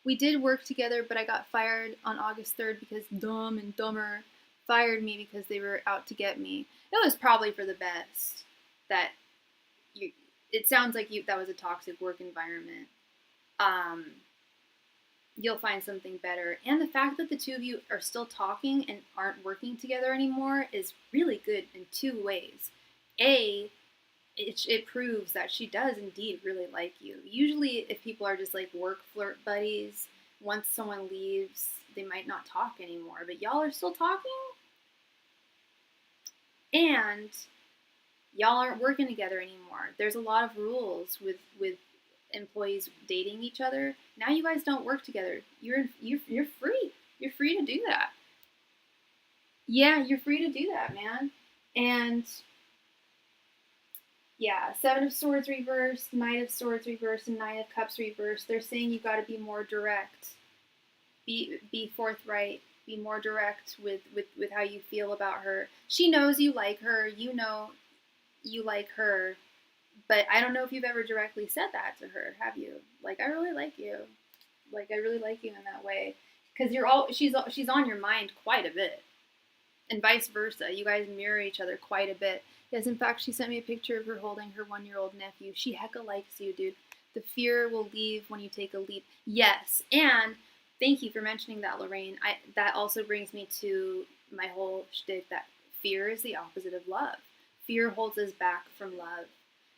We did work together, but I got fired on August 3rd because Dumb and Dumber fired me because they were out to get me. It was probably for the best. It sounds like that was a toxic work environment. You'll find something better. And the fact that the two of you are still talking and aren't working together anymore is really good in two ways. A, it proves that she does indeed really like you. Usually if people are just like work flirt buddies, once someone leaves, they might not talk anymore. But y'all are still talking? And y'all aren't working together anymore. There's a lot of rules with employees dating each other. Now you guys don't work together. You're free. You're free to do that. Yeah, you're free to do that, man. And yeah, Seven of Swords reversed, Knight of Swords reversed, and Nine of Cups reversed. They're saying you got to be more direct. Be forthright. Be more direct with how you feel about her. She knows you like her. You know you like her. But I don't know if you've ever directly said that to her, have you? Like, I really like you. Like, I really like you in that way. Because she's on your mind quite a bit. And vice versa. You guys mirror each other quite a bit. Yes, in fact, she sent me a picture of her holding her 1-year-old nephew. She hecka likes you, dude. The fear will leave when you take a leap. Yes, and thank you for mentioning that, Lorraine. That also brings me to my whole shtick that fear is the opposite of love. Fear holds us back from love.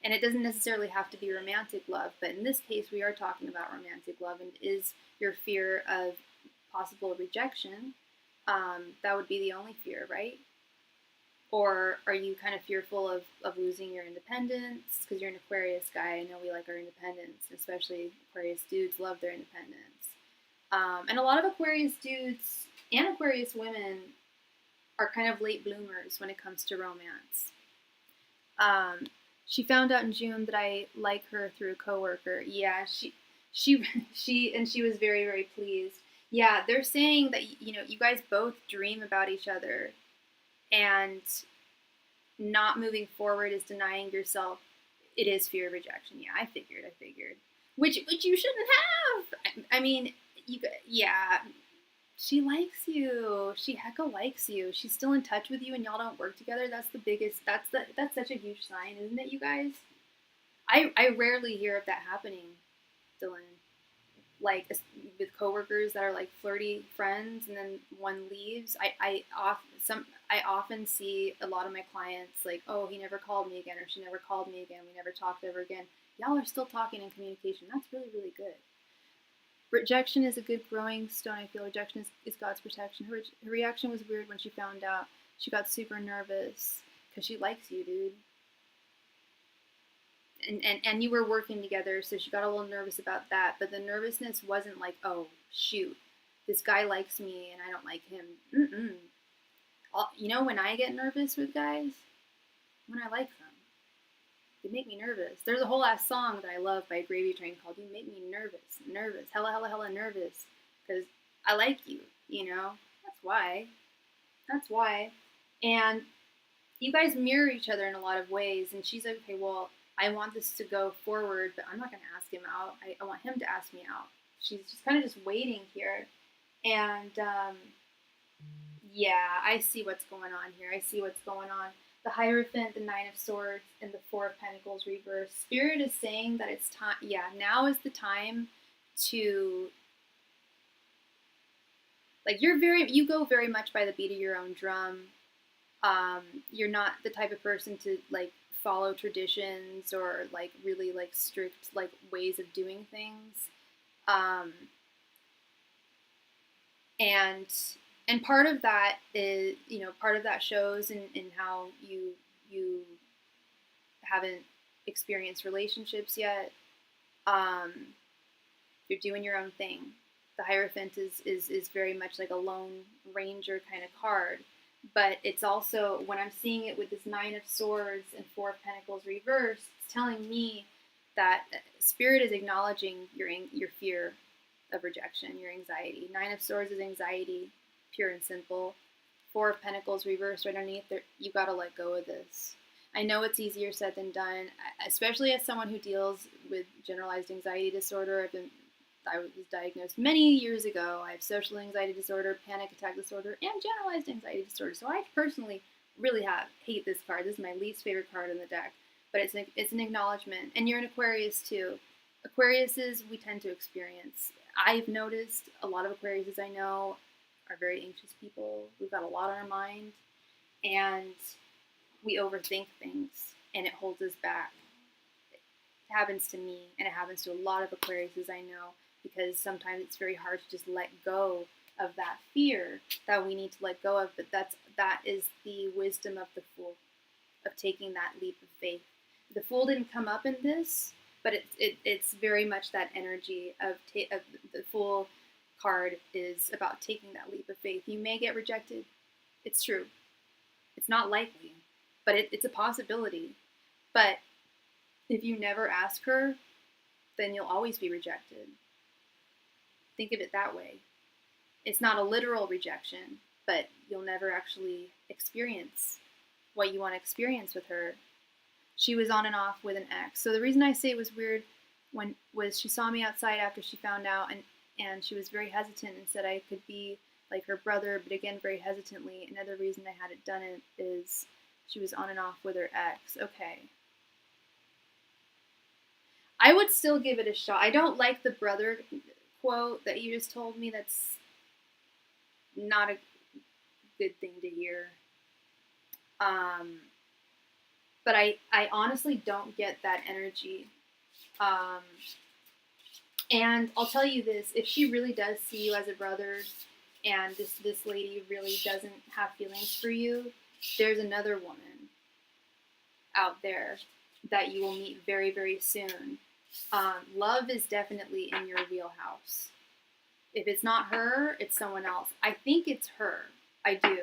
And it doesn't necessarily have to be romantic love, but in this case, we are talking about romantic love. And is your fear of possible rejection? That would be the only fear, right? Or are you kind of fearful of losing your independence? Because you're an Aquarius guy. I know we like our independence, especially Aquarius dudes love their independence. And a lot of Aquarius dudes and Aquarius women are kind of late bloomers when it comes to romance. She found out in June that I like her through a coworker. Yeah, she was very, very pleased. Yeah, they're saying that, you guys both dream about each other, and not moving forward is denying yourself. It is fear of rejection. Yeah, I figured. Which you shouldn't have. I mean, yeah. She likes you. She hecka likes you. She's still in touch with you, and y'all don't work together. That's the biggest. That's such a huge sign, isn't it, you guys? I rarely hear of that happening, Dylan. Like with coworkers that are like flirty friends, and then one leaves. I often see a lot of my clients like, oh, he never called me again, or she never called me again, we never talked ever again. Y'all are still talking in communication. That's really, really good. Rejection is a good growing stone. I feel rejection is God's protection. Her reaction was weird when she found out. She got super nervous because she likes you, dude. And you were working together, so she got a little nervous about that. But the nervousness wasn't like, oh, shoot, this guy likes me and I don't like him. You know when I get nervous with guys? When I like them. They make me nervous. There's a whole ass song that I love by Gravy Train called "You Make Me Nervous, hella, hella, hella nervous," because I like you. You know, that's why. That's why. And you guys mirror each other in a lot of ways. And she's like, okay, well, I want this to go forward, but I'm not going to ask him out. I want him to ask me out. She's just kind of just waiting here. And yeah, I see what's going on here. I see what's going on. The Hierophant, the Nine of Swords, and the Four of Pentacles reversed. Spirit is saying that it's time. Yeah, now is the time to, like, you go very much by the beat of your own drum. You're not the type of person to like follow traditions or like really like strict like ways of doing things. And part of that is, you know, part of that shows in how you haven't experienced relationships yet. You're doing your own thing. The Hierophant is very much like a lone ranger kind of card. But it's also, when I'm seeing it with this Nine of Swords and Four of Pentacles reversed, it's telling me that Spirit is acknowledging your fear of rejection, your anxiety. Nine of Swords is anxiety, pure and simple. Four of Pentacles reversed right underneath there. You got to let go of this. I know it's easier said than done, especially as someone who deals with generalized anxiety disorder. I was diagnosed many years ago. I have social anxiety disorder, panic attack disorder, and generalized anxiety disorder. So I personally really hate this card. This is my least favorite card in the deck. But it's an acknowledgement. And you're an Aquarius too. Aquariuses we tend to experience. I've noticed a lot of Aquariuses I know are very anxious people. We've got a lot on our mind. And we overthink things. And it holds us back. It happens to me. And it happens to a lot of Aquariuses I know. Because sometimes it's very hard to just let go of that fear that we need to let go of. But that is the wisdom of the Fool, of taking that leap of faith. The Fool didn't come up in this, but it's very much that energy of the Fool card is about taking that leap of faith. You may get rejected. It's true. It's not likely, but it's a possibility. But if you never ask her, then you'll always be rejected. Think of it that way. It's not a literal rejection, but you'll never actually experience what you want to experience with her. She was on and off with an ex. So the reason I say it was weird was she saw me outside after she found out, and she was very hesitant and said I could be like her brother, but again, very hesitantly. Another reason I hadn't done it is she was on and off with her ex. Okay. I would still give it a shot. I don't like the brother quote that you just told me. That's not a good thing to hear. But I honestly don't get that energy. And I'll tell you this, if she really does see you as a brother and this lady really doesn't have feelings for you, there's another woman out there that you will meet very, very soon. Love is definitely in your wheelhouse. If it's not her, it's someone else. I think it's her. I do.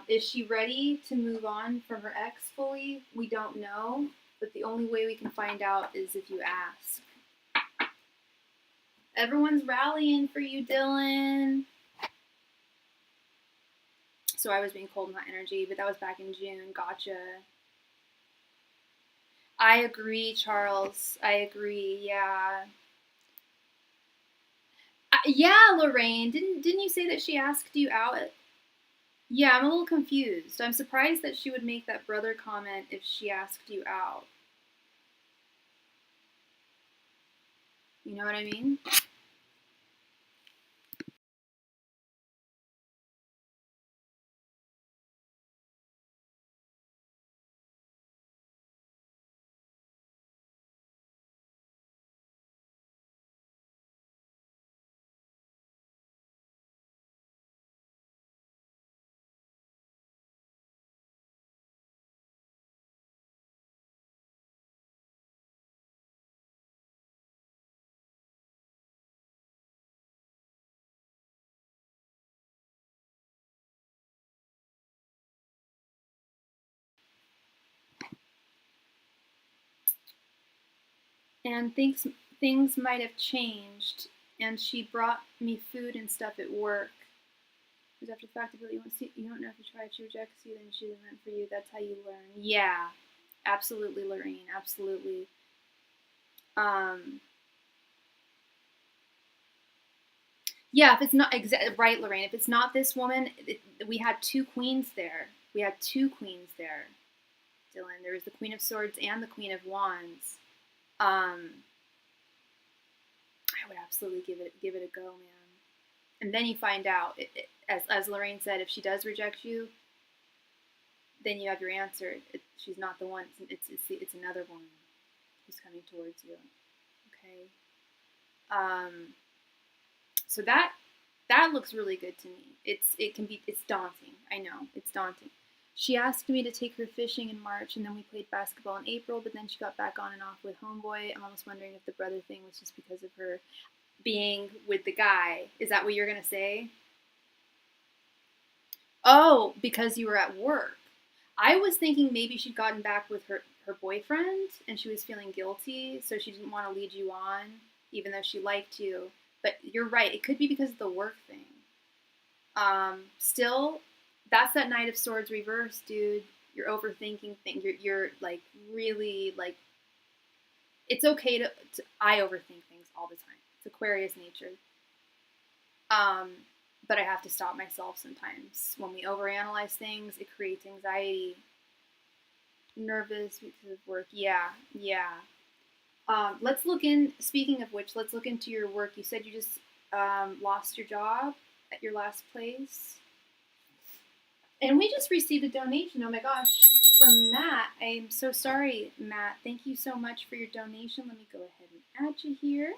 Is she ready to move on from her ex fully? We don't know. But the only way we can find out is if you ask. Everyone's rallying for you, Dylan. So I was being cold in that energy, but that was back in June. Gotcha. I agree, Charles. I agree. Yeah. Yeah, Lorraine. Didn't you say that she asked you out? Yeah, I'm a little confused. I'm surprised that she would make that brother comment if she asked you out. You know what I mean? and things might have changed, and she brought me food and stuff at work. Because after the fact of it, you don't know if you try, if she rejects you, then she isn't meant for you. That's how you learn. Yeah, absolutely, Lorraine, absolutely. Yeah, if it's not right, Lorraine. If it's not this woman, we had two queens there. We had two queens there, Dylan. There was the Queen of Swords and the Queen of Wands. I would absolutely give it a go, man. And then you find out, as Lorraine said, if she does reject you, then you have your answer. She's not the one. It's another woman who's coming towards you. Okay. So that looks really good to me. It's daunting. I know, it's daunting. She asked me to take her fishing in March, and then we played basketball in April, but then she got back on and off with homeboy. I'm almost wondering if the brother thing was just because of her being with the guy. Is that what you're going to say? Oh, because you were at work. I was thinking maybe she'd gotten back with her boyfriend, and she was feeling guilty, so she didn't want to lead you on, even though she liked you. But you're right. It could be because of the work thing. Still, that's that Knight of Swords reverse, dude. You're overthinking things. You're like really like. It's okay to I overthink things all the time. It's Aquarius nature. But I have to stop myself sometimes. When we overanalyze things, it creates anxiety. Nervous because of work. Yeah. Let's look in. Speaking of which, let's look into your work. You said you just lost your job at your last place, and we just received a donation. Oh my gosh, from Matt. I'm so sorry, Matt. Thank you so much for your donation. Let me go ahead and add you here.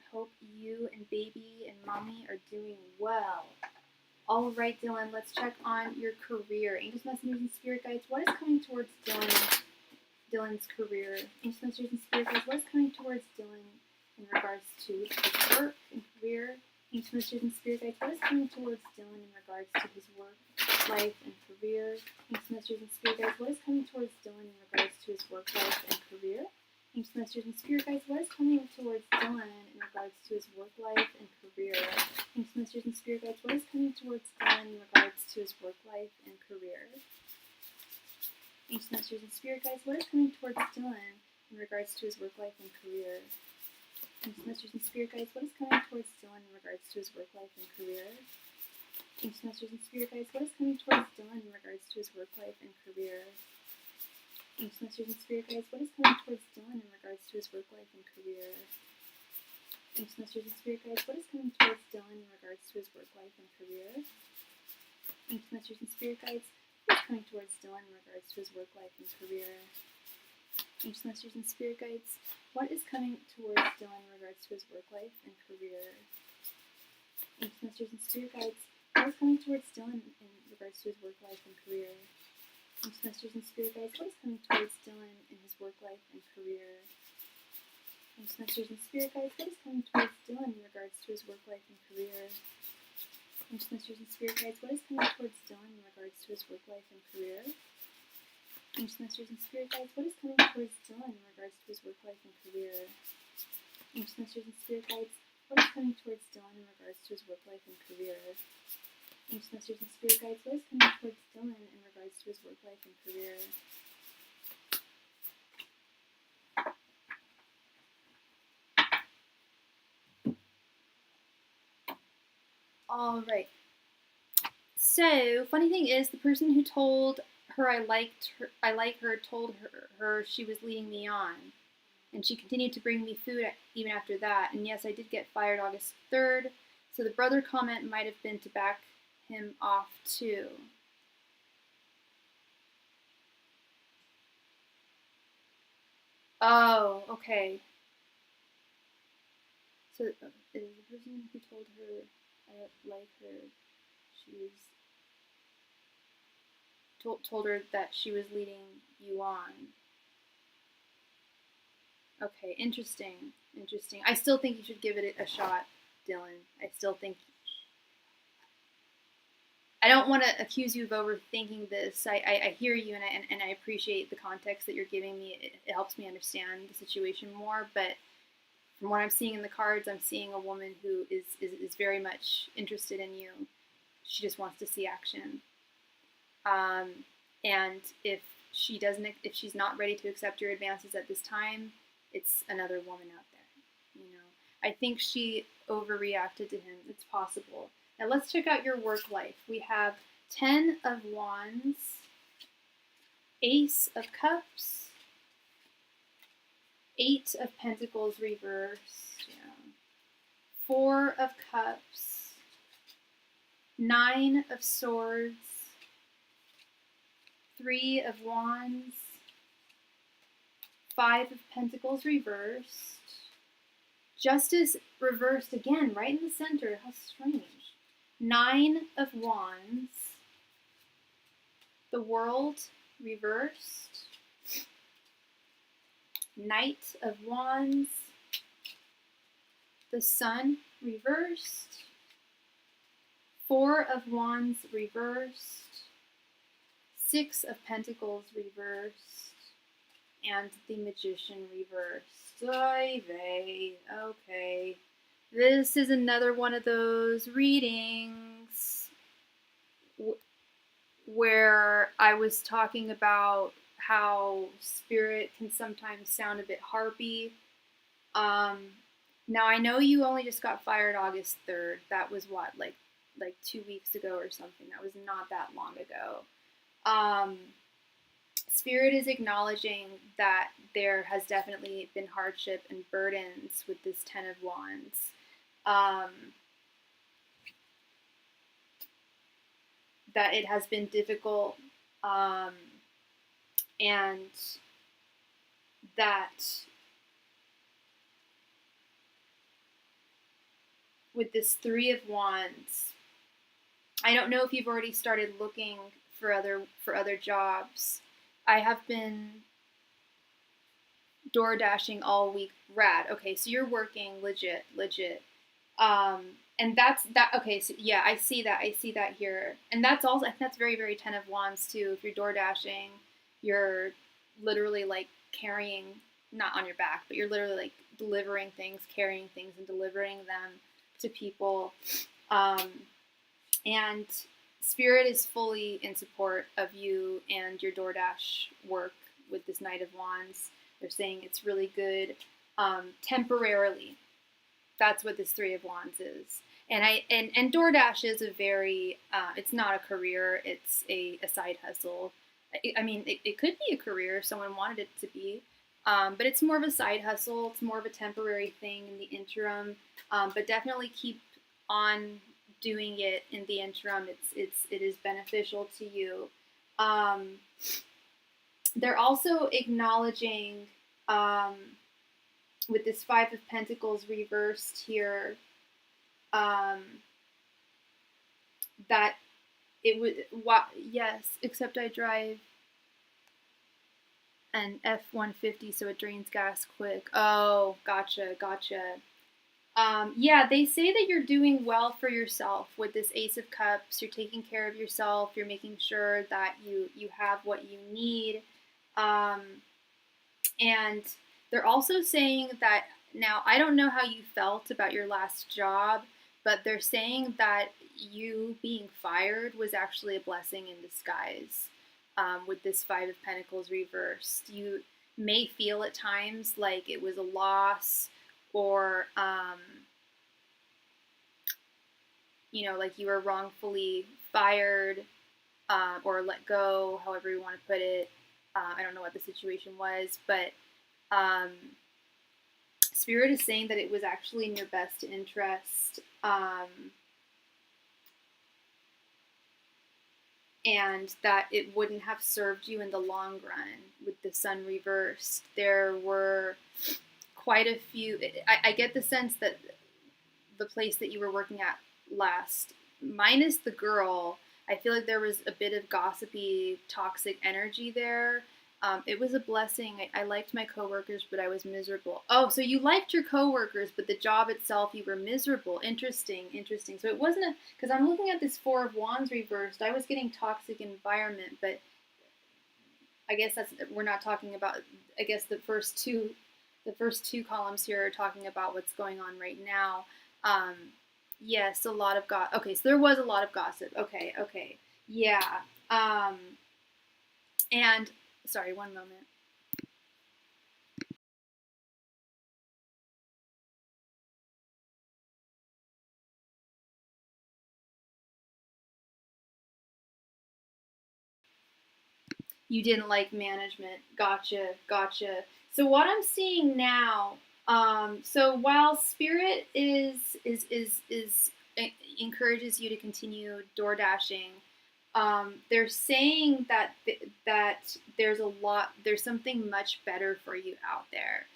I hope you and baby and mommy are doing well. All right, Dylan, let's check on your career. Angels, messengers, and spirit guides, what is coming towards Dylan's career? Angels, messengers, and spirit guides, what is coming towards Dylan in regards to his work and career? Angels, messengers, and spirit guides, what is coming towards Dylan in regards to his work, life, and career? Angels, messengers, and spirit guides, what is coming towards Dylan in regards to his work, life, and career? Angels, messengers, and spirit guides, what is coming towards Dylan in regards to his work, life, and career? Angels, messengers, and spirit guides, what is coming towards Dylan in regards to his work, life, and career? Angels, messengers, and spirit guides, what is coming towards Dylan in regards to his work, life, and career? Angels, messengers, and spirit guides, what is coming towards Dylan in regards to his work, life, and career? Angels, messengers, and spirit guides, what is coming towards Dylan in regards to his work, life, and career? Angels, messengers, and spirit guides, what is coming towards Dylan in regards to his work, life, and career? Angels, messengers, and spirit guides, what is coming towards Dylan in regards to his work, life, and career? Angels, messengers, and spirit guides, what is coming towards Dylan in regards to his work, life, and career? Angels, messengers, and spirit guides, what is coming towards Dylan in regards to his work, life, and career? Angels, messengers, and spirit guides, what is coming towards Dylan in regards to his work, life, and career? Angels, messengers, and spirit guides, what is coming towards Dylan in his work, life, and career? Angels, messengers, and spirit guides, what is coming towards Dylan in regards to his work, life, and career? Angels, messengers, and spirit guides, what is coming towards Dylan in regards to his work, life, and career? Angels, messengers, and spirit guides, what is coming towards Dylan in regards to his work, life, and career? Angels, messengers, and spirit guides, what is coming towards Dylan in regards to his work, life, and career? Angels, messengers, and spirit guides, what is coming towards Dylan in regards to his work, life, and career? All right. So, funny thing is, the person who told her I like her, told her she was leading me on. And she continued to bring me food even after that. And yes, I did get fired August 3rd. So the brother comment might have been to back him off too. Oh, okay. So it was the person who told her I like her. She was told her that she was leading you on. Okay, interesting. I still think you should give it a shot, Dylan. I I don't want to accuse you of overthinking this. I hear you, and I appreciate the context that you're giving me. It helps me understand the situation more. But from what I'm seeing in the cards, I'm seeing a woman who is very much interested in you. She just wants to see action. And if she's not ready to accept your advances at this time, it's another woman out there. I think she overreacted to him. It's possible. Now let's check out your work life. We have 10 of Wands, Ace of Cups, 8 of Pentacles reversed, 4 of Cups, 9 of Swords, 3 of Wands, 5 of Pentacles reversed, Justice reversed again, right in the center. How strange. 9 of Wands, the World reversed, Knight of Wands, the Sun reversed, 4 of Wands reversed, 6 of Pentacles reversed, and the Magician reversed. Oy vey. Okay. This is another one of those readings where I was talking about how spirit can sometimes sound a bit harpy. Now I know you only just got fired August 3rd. That was what, like 2 weeks ago or something. That was not that long ago. Spirit is acknowledging that there has definitely been hardship and burdens with this 10 of Wands. That it has been difficult, and that with this 3 of Wands, I don't know if you've already started looking for other jobs. I have been door dashing all week. Rad. Okay, so you're working legit. And that's that. Okay, so yeah, I see that here, and that's very, very 10 of Wands too. If you're door dashing, you're literally like carrying, not on your back, but you're literally like delivering things, carrying things, and delivering them to people. And Spirit is fully in support of you and your DoorDash work with this Knight of Wands. They're saying it's really good temporarily. That's what this 3 of Wands is. And DoorDash is a very, it's not a career, it's a side hustle. It could be a career if someone wanted it to be, but it's more of a side hustle. It's more of a temporary thing in the interim, but definitely keep on doing it in the interim. It is beneficial to you. They're also acknowledging with this 5 of Pentacles reversed here, that it would, yes, except I drive an F-150, so it drains gas quick. Oh, gotcha. Yeah, they say that you're doing well for yourself with this Ace of Cups. You're taking care of yourself. You're making sure that you have what you need. And they're also saying that, now I don't know how you felt about your last job, but they're saying that you being fired was actually a blessing in disguise. With this 5 of Pentacles reversed, you may feel at times like it was a loss, or like you were wrongfully fired, or let go, however you want to put it. I don't know what the situation was, but Spirit is saying that it was actually in your best interest, and that it wouldn't have served you in the long run with the Sun reversed. There were quite a few, I get the sense that the place that you were working at last, minus the girl, I feel like there was a bit of gossipy, toxic energy there, It was a blessing. I liked my coworkers, but I was miserable. Oh, so you liked your coworkers, but the job itself, you were miserable. Interesting, interesting. So it wasn't because I'm looking at this Four of Wands reversed. I was getting toxic environment, but I guess we're not talking about. I guess the first two columns here are talking about what's going on right now. Yes, a lot of gossip. Okay, so there was a lot of gossip. Okay, okay, yeah. Um, and sorry, one moment. You didn't like management. Gotcha, gotcha. So what I'm seeing now, so while spirit is encourages you to continue door dashing, they're saying that there's something much better for you out there.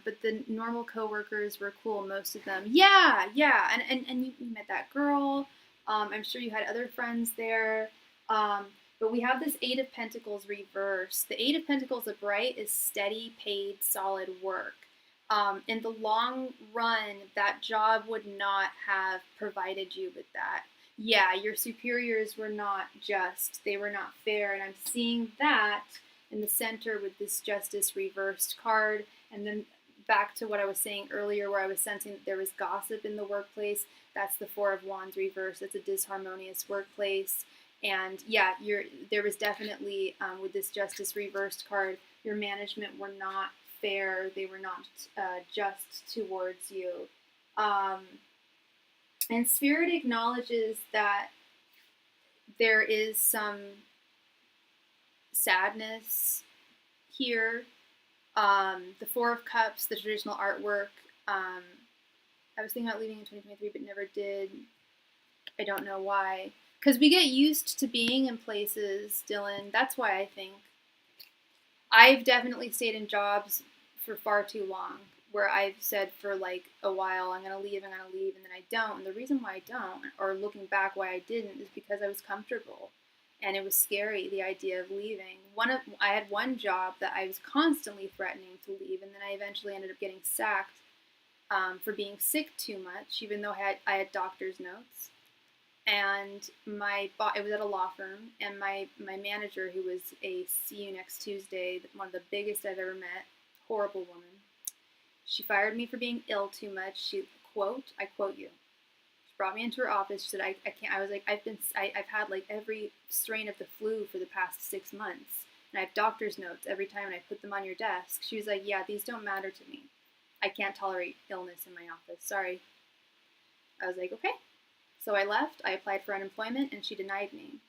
But the normal coworkers were cool, most of them. Yeah, yeah, and you met that girl. I'm sure you had other friends there. But we have this Eight of Pentacles reversed. The Eight of Pentacles upright is steady, paid, solid work. In the long run, that job would not have provided you with that. Yeah, your superiors were not just, they were not fair. And I'm seeing that in the center with this Justice reversed card. And then back to what I was saying earlier, where I was sensing that there was gossip in the workplace. That's the Four of Wands reversed. It's a disharmonious workplace. And yeah, there was definitely, with this Justice reversed card, your management were not fair. They were not just towards you. And Spirit acknowledges that there is some sadness here. The Four of Cups, the traditional artwork. I was thinking about leaving in 2023, but never did. I don't know why. Because we get used to being in places, Dylan. That's why I think. I've definitely stayed in jobs for far too long, where I've said for like a while, I'm going to leave, and then I don't. And the reason why I don't, or looking back why I didn't, is because I was comfortable. And it was scary, the idea of leaving. I had one job that I was constantly threatening to leave, and then I eventually ended up getting sacked for being sick too much, even though I had doctor's notes. And it was at a law firm, and my manager, who was a see you next Tuesday, one of the biggest I've ever met, horrible woman. She fired me for being ill too much. I quote you. She brought me into her office. She said, I can't. I was like, I've had like every strain of the flu for the past 6 months, and I have doctor's notes every time, and I put them on your desk. She was like, yeah, these don't matter to me. I can't tolerate illness in my office. Sorry. I was like, okay. So I left, I applied for unemployment, and she denied me.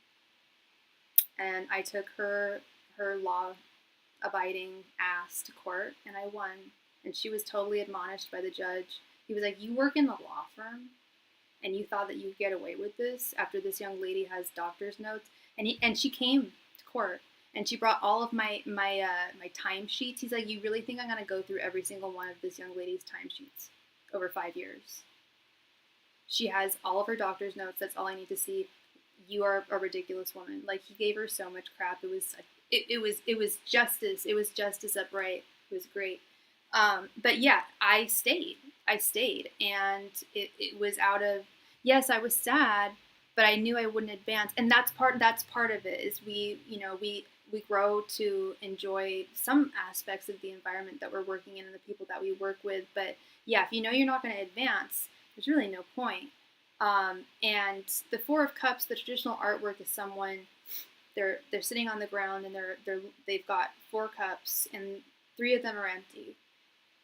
And I took her law-abiding ass to court, and I won. And she was totally admonished by the judge. He was like, you work in the law firm, and you thought that you'd get away with this after this young lady has doctor's notes? And she came to court, and she brought all of my timesheets. He's like, you really think I'm going to go through every single one of this young lady's timesheets over 5 years? She has all of her doctor's notes. That's all I need to see. You are a ridiculous woman. Like, he gave her so much crap. It was justice. It was justice upright. It was great. But yeah, I stayed, and it was out of, yes, I was sad, but I knew I wouldn't advance. And that's part of it, is we grow to enjoy some aspects of the environment that we're working in and the people that we work with. But yeah, if you know you're not going to advance, there's really no point. And the Four of Cups, the traditional artwork, is someone, they're sitting on the ground, and they've got 4 cups, and 3 of them are empty,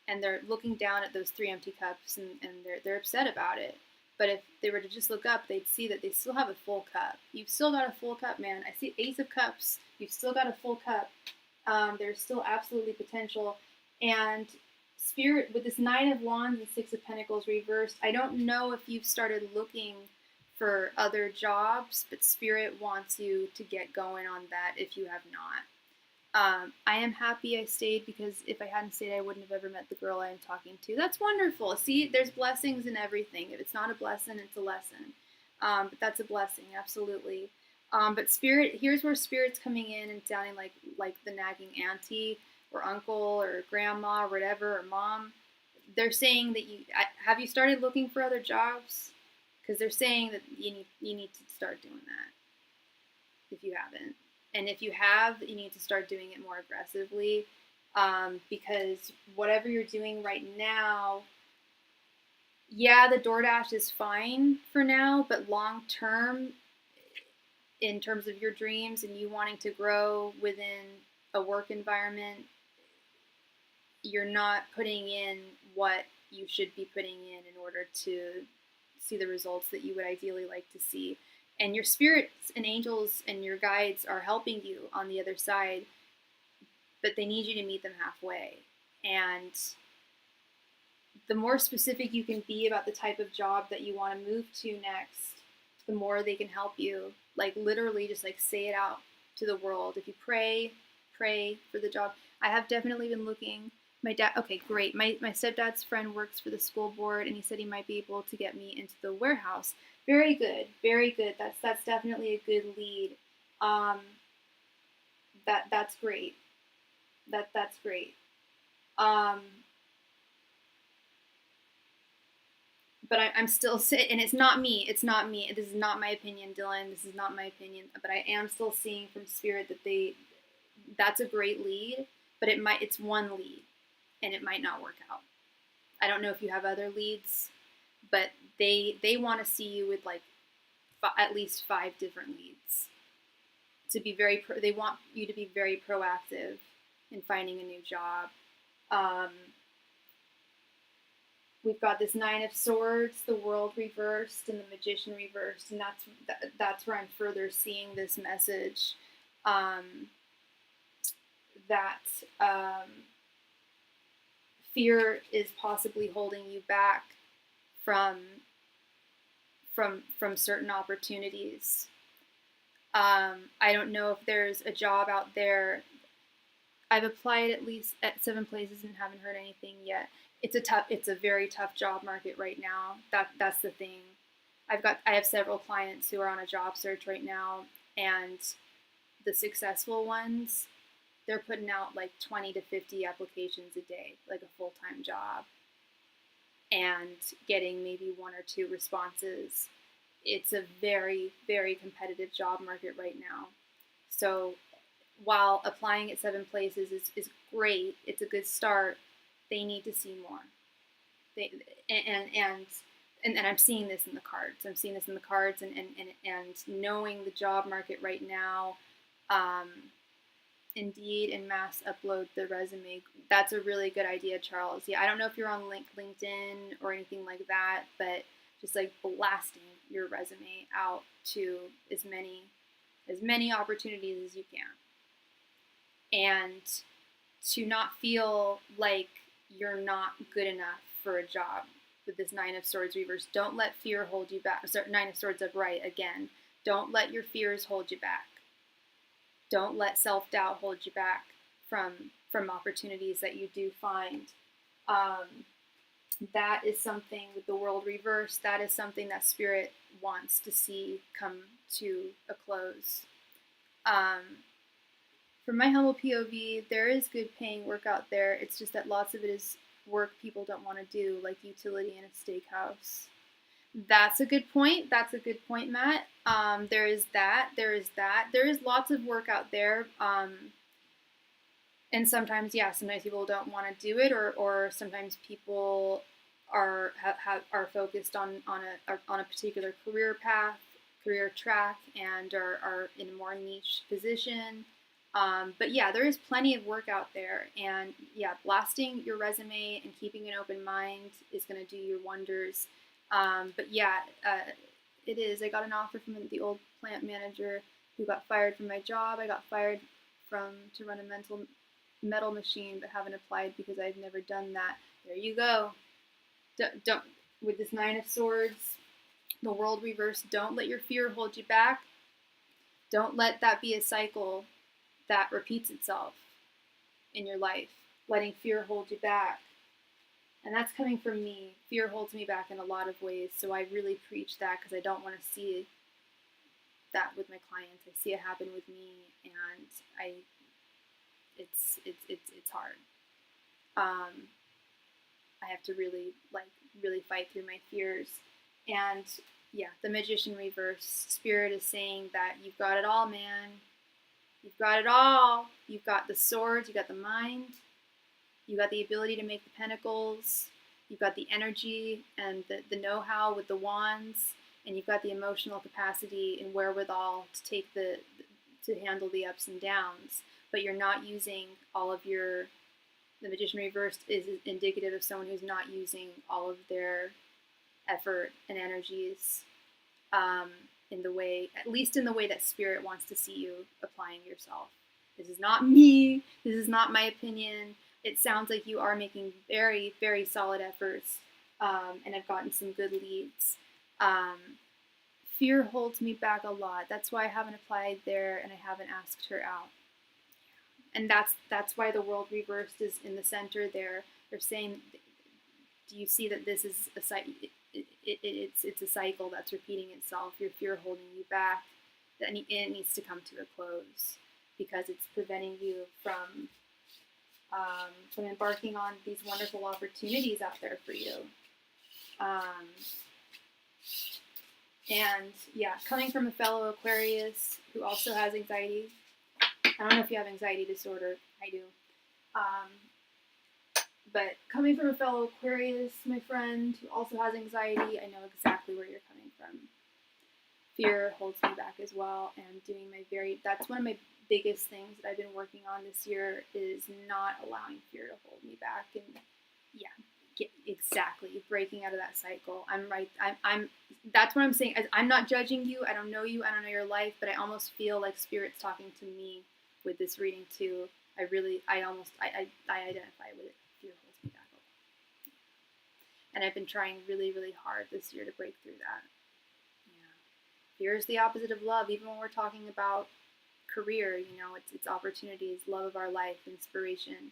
and they're looking down at those 3 empty cups, and they're upset about it. But if they were to just look up, they'd see that they still have a full cup. You've still got a full cup, man. I see Ace of Cups. You've still got a full cup. There's still absolutely potential. And Spirit, with this Nine of Wands and Six of Pentacles reversed, I don't know if you've started looking for other jobs, but Spirit wants you to get going on that if you have not. I am happy I stayed, because if I hadn't stayed, I wouldn't have ever met the girl I am talking to. That's wonderful. See, there's blessings in everything. If it's not a blessing, it's a lesson. But that's a blessing, absolutely. But spirit, here's where spirit's coming in and sounding like the nagging auntie or uncle or grandma or whatever or mom. They're saying that have you started looking for other jobs? Because they're saying that you need to start doing that if you haven't, and if you have, you need to start doing it more aggressively, because whatever you're doing right now, yeah, the DoorDash is fine for now, but long term, in terms of your dreams and you wanting to grow within a work environment, you're not putting in what you should be putting in order to see the results that you would ideally like to see. And your spirits and angels and your guides are helping you on the other side, but they need you to meet them halfway. And the more specific you can be about the type of job that you want to move to next, the more they can help you. Like literally just like say it out to the world. If you pray for the job. I have definitely been looking. My dad, okay, great. My stepdad's friend works for the school board, and he said he might be able to get me into the warehouse. Very good, very good. That's definitely a good lead. That's great. That's great. But I'm still and it's not me. It's not me. This is not my opinion, Dylan. This is not my opinion. But I am still seeing from spirit that that's a great lead, but it's one lead, and it might not work out. I don't know if you have other leads, but they want to see you with like at least 5 different leads to be they want you to be very proactive in finding a new job. We've got this 9 of Swords, the World reversed, and the Magician reversed, and that's where I'm further seeing this message, that fear is possibly holding you back from certain opportunities. I don't know if there's a job out there. I've applied at least at 7 places and haven't heard anything yet. It's a very tough job market right now. That's the thing. I have several clients who are on a job search right now, and the successful ones, they're putting out like 20 to 50 applications a day, like a full-time job, and getting maybe 1 or 2 responses. It's a very, very competitive job market right now. So while applying at 7 places is great, it's a good start, they need to see more. And I'm seeing this in the cards. I'm seeing this in the cards, and knowing the job market right now, Indeed and mass upload the resume. That's a really good idea, Charles. Yeah, I don't know if you're on LinkedIn or anything like that, but just like blasting your resume out to as many opportunities as you can. And to not feel like you're not good enough for a job with this 9 of Swords reverse. Don't let fear hold you back. Sorry, 9 of Swords upright again. Don't let your fears hold you back. Don't let self-doubt hold you back from opportunities that you do find. That is something with the World reverse. That is something that Spirit wants to see come to a close. From my humble POV, there is good paying work out there. It's just that lots of it is work people don't want to do, like utility in a steakhouse. That's a good point. That's a good point, Matt. There is that. There is lots of work out there. And sometimes, sometimes people don't want to do it, or sometimes people are focused on a particular career path, career track, and are in a more niche position. But yeah, there is plenty of work out there, and yeah, blasting your resume and keeping an open mind is going to do you wonders. But yeah, it is. I got an offer from the old plant manager who got fired from my job. I got fired to run a metal machine, but haven't applied because I've never done that. There you go. Don't with this 9 of Swords, the World reverse. Don't let your fear hold you back. Don't let that be a cycle that repeats itself in your life, letting fear hold you back. And that's coming from me. Fear holds me back in a lot of ways, so I really preach that because I don't want to see that with my clients. I see it happen with me, and it's hard. I have to really fight through my fears. And yeah, the Magician reverse, Spirit is saying that you've got it all, man. You've got it all. You've got the swords, you got the mind, you got the ability to make the pentacles, you've got the energy and the know-how with the wands, and you've got the emotional capacity and wherewithal to take to handle the ups and downs. But you're not using all of your, the Magician reversed is indicative of someone who's not using all of their effort and energies in the way, at least in the way that Spirit wants to see you applying yourself. This is not me. This is not my opinion. It sounds like you are making very, very solid efforts, and I've gotten some good leads. Fear holds me back a lot. That's why I haven't applied there and I haven't asked her out. And that's why the World reversed is in the center there. They're saying, do you see that this is a it's a cycle that's repeating itself? Your fear holding you back. That it needs to come to a close because it's preventing you from embarking on these wonderful opportunities out there for you. And yeah, coming from a fellow Aquarius who also has anxiety. I don't know if you have anxiety disorder. I do. But coming from a fellow Aquarius, my friend, who also has anxiety, I know exactly where you're coming from. Fear holds me back as well, and that's one of my biggest things that I've been working on this year is not allowing fear to hold me back. And yeah, exactly, breaking out of that cycle. That's what I'm saying. I'm not judging you. I don't know you. I don't know your life, but I almost feel like Spirit's talking to me with this reading too. I identify with it. Fear holds me back a lot. And I've been trying really, really hard this year to break through that. Yeah. Fear is the opposite of love. Even when we're talking about career, it's opportunities, love of our life, inspiration.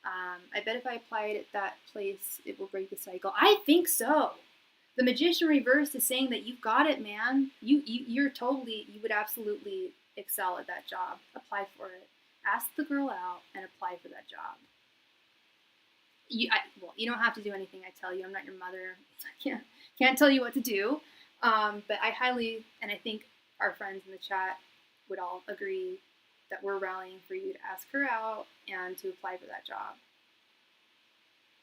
I bet if I apply it at that place, it will break the cycle. I think so. The Magician reverse is saying that you've got it, man. You would absolutely excel at that job. Apply for it. Ask the girl out and apply for that job. You don't have to do anything I tell you. I'm not your mother. I can't tell you what to do. But I highly, and I think our friends in the chat would all agree that we're rallying for you to ask her out and to apply for that job.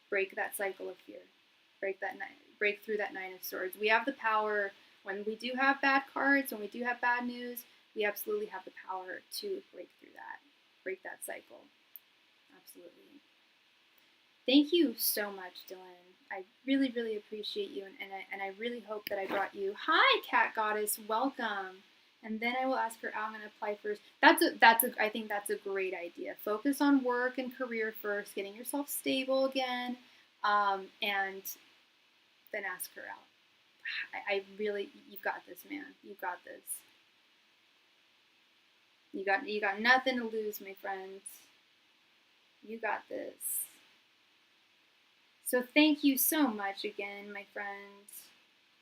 Break that cycle of fear. Break through that Nine of Swords. We have the power when we do have bad cards, when we do have bad news, we absolutely have the power to break through that. Break that cycle. Absolutely. Thank you so much, Dylan. I really, really appreciate you, and I really hope that I brought you. Hi, Cat Goddess. Welcome. And then I will ask her out. I'm going to apply first. I think that's a great idea. Focus on work and career first, getting yourself stable again, and then ask her out. I really, you've got this, man. You've got this. You got nothing to lose, my friends. You got this. So thank you so much again, my friends.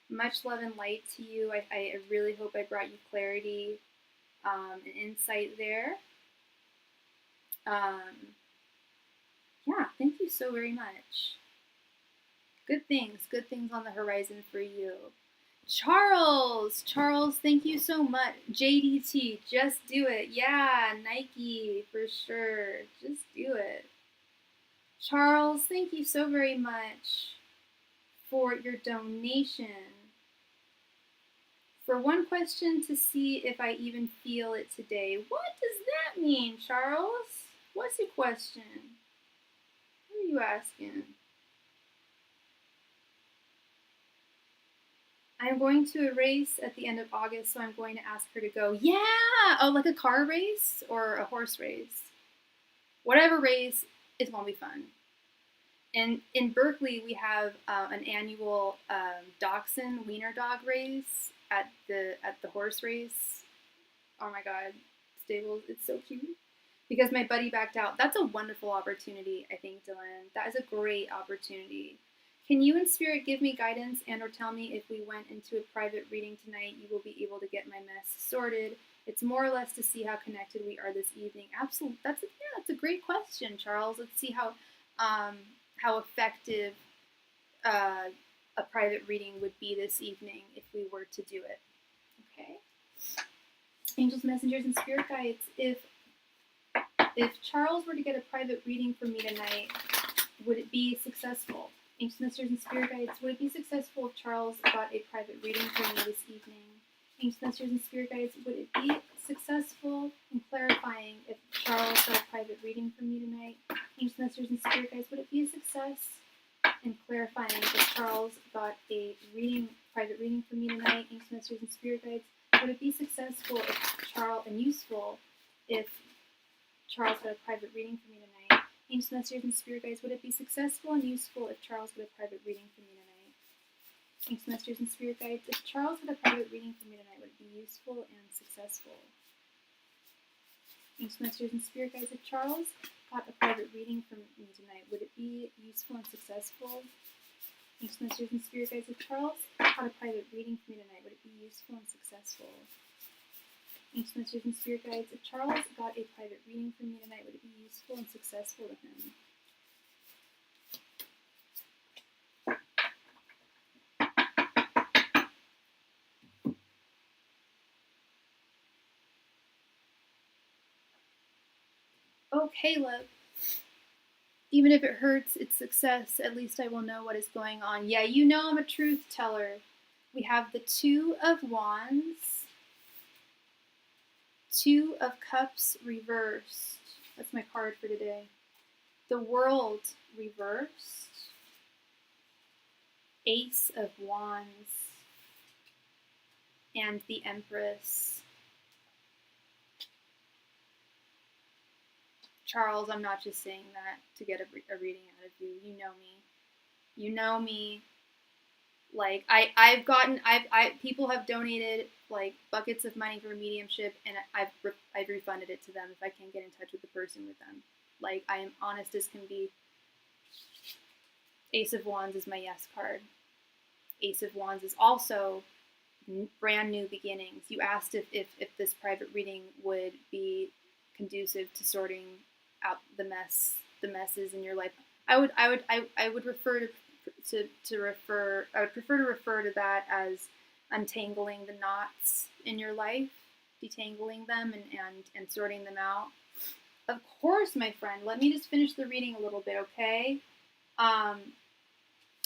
Much love and light to you. I really hope I brought you clarity and insight there. Yeah, thank you so very much. Good things on the horizon for you. Charles, thank you so much. JDT, just do it. Yeah, Nike, for sure. Just do it. Charles, thank you so very much for your donation. For one question to see if I even feel it today. What does that mean, Charles? What's your question? What are you asking? I'm going to a race at the end of August, so I'm going to ask her to go. Yeah! Oh, like a car race or a horse race? Whatever race, it's going to be fun. And in Berkeley, we have an annual dachshund wiener dog race at the horse race. Oh my God, stables! It's so cute. Because my buddy backed out. That's a wonderful opportunity, I think, Dylan. That is a great opportunity. Can you and Spirit give me guidance and or tell me if we went into a private reading tonight, you will be able to get my mess sorted? It's more or less to see how connected we are this evening. Absolutely. That's a great question, Charles. Let's see how effective a private reading would be this evening if we were to do it. Okay. Angels, messengers, and spirit guides. If Charles were to get a private reading from me tonight, would it be successful? Angels, messengers, and spirit guides, would it be successful if Charles got a private reading from me this evening? Angels, messengers, and spirit guides, would it be successful in clarifying if Charles got a private reading from me tonight? Angels, messengers, and spirit guides, would it be a success in clarifying if Charles got a private reading from me tonight? Angels, messengers, and spirit guides, would it be successful and useful if Charles got a private reading from me tonight? Angels, messengers, and spirit guides, would it be successful and useful if Charles got a private reading from me tonight? Angels, messengers, and spirit guides, if Charles got a private reading from me tonight, would it be useful and successful? Angels, messengers, and spirit guides, if Charles got a private reading from me tonight, would it be useful and successful? Angels, messengers, and spirit guides, if Charles got a private reading from me tonight, would it be useful and successful? Angels, messengers, and spirit guides, if Charles got a private reading from me tonight, would it be useful and successful to him? Oh, Caleb. Even if it hurts, it's success. At least I will know what is going on. Yeah, you know I'm a truth teller. We have the Two of Wands, Two of Cups reversed. That's my card for today. The World reversed. Ace of Wands. And the Empress. Charles, I'm not just saying that to get a reading out of you. You know me. You know me. Like people have donated like buckets of money for mediumship, and I've refunded it to them if I can't get in touch with the person with them. Like, I am honest as can be. Ace of Wands is my yes card. Ace of Wands is also brand new beginnings. You asked if this private reading would be conducive to sorting out the messes in your life. I would prefer to refer to that as untangling the knots in your life, detangling them and sorting them out. Of course, my friend. Let me just finish the reading a little bit, okay?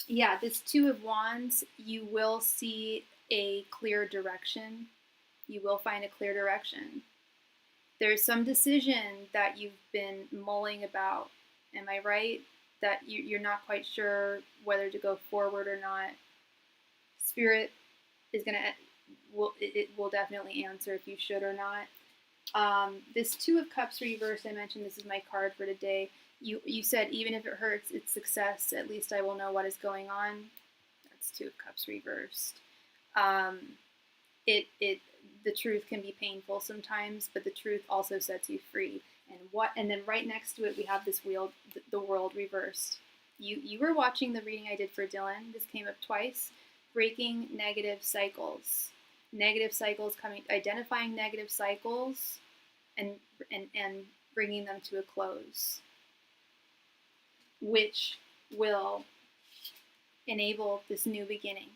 Yeah, this Two of Wands, you will see a clear direction. You will find a clear direction. There's some decision that you've been mulling about. Am I right? That you're not quite sure whether to go forward or not. Spirit is it will definitely answer if you should or not. This Two of Cups reversed, I mentioned this is my card for today. You said even if it hurts, it's success. At least I will know what is going on. That's Two of Cups reversed. The truth can be painful sometimes, but the truth also sets you free. And then right next to it, we have this wheel, the World reversed. You were watching the reading I did for Dylan. This came up twice. Breaking negative cycles. Negative cycles identifying negative cycles and bringing them to a close, which will enable this new beginning.